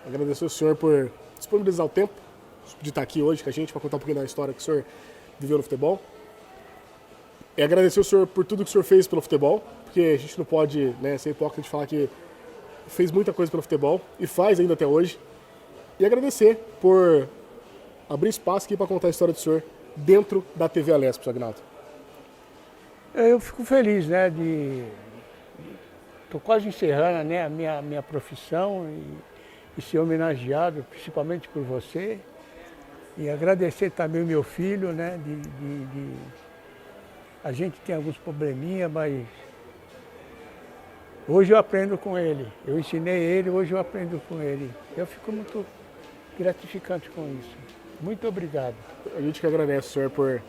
Agradecer o senhor por disponibilizar o tempo de estar aqui hoje com a gente para contar um pouquinho da história que o senhor viveu no futebol. E agradecer o senhor por tudo que o senhor fez pelo futebol, porque a gente não pode, né, ser hipócrita de falar que fez muita coisa pelo futebol e faz ainda até hoje. E agradecer por abrir espaço aqui para contar a história do senhor dentro da TV Alesp, senhor Aguinaldo. Eu fico feliz, né, estou quase encerrando, né, a minha profissão e ser homenageado, principalmente por você. E agradecer também o meu filho, né, a gente tem alguns probleminhas, mas hoje eu aprendo com ele. Eu ensinei ele, hoje eu aprendo com ele. Eu fico muito gratificante com isso. Muito obrigado. A gente que agradece o senhor por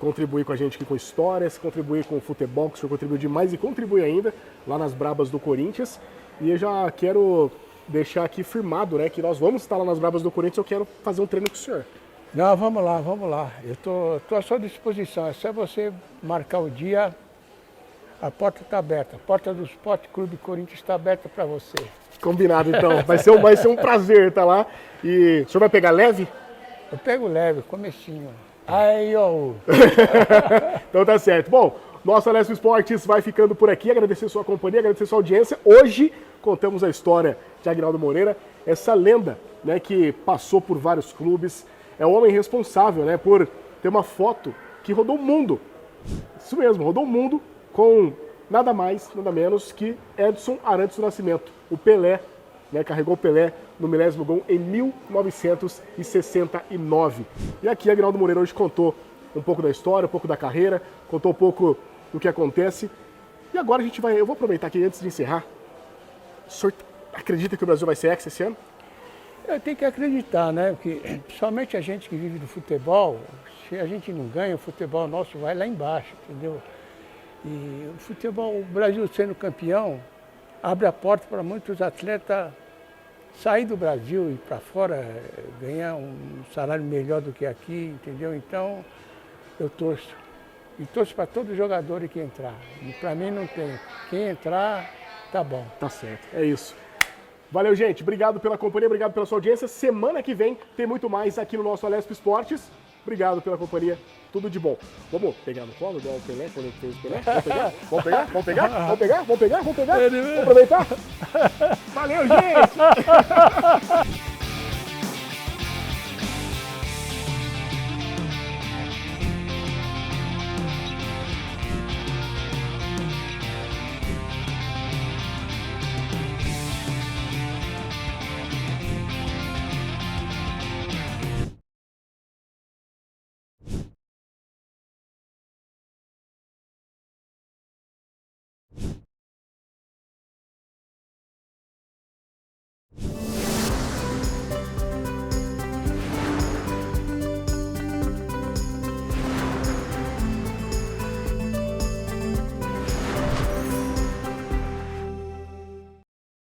contribuir com a gente aqui com histórias, contribuir com o futebol, que o senhor contribuiu demais e contribui ainda lá nas Brabas do Corinthians. E eu já quero deixar aqui firmado, né, que nós vamos estar lá nas Brabas do Corinthians. Eu quero fazer um treino com o senhor. Não, vamos lá. Eu tô à sua disposição. É só você marcar o dia. A porta está aberta. A porta do Esporte Clube Corinthians está aberta para você. Combinado, então. Vai ser um prazer estar lá. E o senhor vai pegar leve? Eu pego leve, comecinho. Aí, ó. Então tá certo. Bom, nosso Alesp Esportes vai ficando por aqui. Agradecer sua companhia, agradecer sua audiência. Hoje contamos a história de Aguinaldo Moreira, essa lenda, né, que passou por vários clubes. É o homem responsável, né, por ter uma foto que rodou o mundo. Isso mesmo, rodou o mundo com nada mais, nada menos que Edson Arantes do Nascimento, o Pelé, né, carregou o Pelé no 1000º gol em 1969. E aqui Aguinaldo Moreira hoje contou um pouco da história, um pouco da carreira, contou um pouco do que acontece. E agora eu vou aproveitar aqui antes de encerrar. O senhor acredita que o Brasil vai ser ex esse ano? Eu tenho que acreditar, né? Porque somente a gente que vive do futebol, se a gente não ganha, o futebol nosso vai lá embaixo, entendeu? E o futebol, o Brasil sendo campeão, abre a porta para muitos atletas sair do Brasil e para fora, ganhar um salário melhor do que aqui, entendeu? Então, eu torço. E torço para todos os jogadores que entrar. E para mim não tem. Quem entrar, tá bom. Tá certo, é isso. Valeu, gente. Obrigado pela companhia, obrigado pela sua audiência. Semana que vem tem muito mais aqui no nosso Alesp Esportes. Obrigado pela companhia. Tudo de bom. Vamos pegar no colo, igual o Pelé, quando ele fez o Pelé? Vamos pegar? Vamos pegar? Vamos pegar? Vamos pegar? Vamos pegar? Vamos pegar? Vamos aproveitar? Valeu, gente!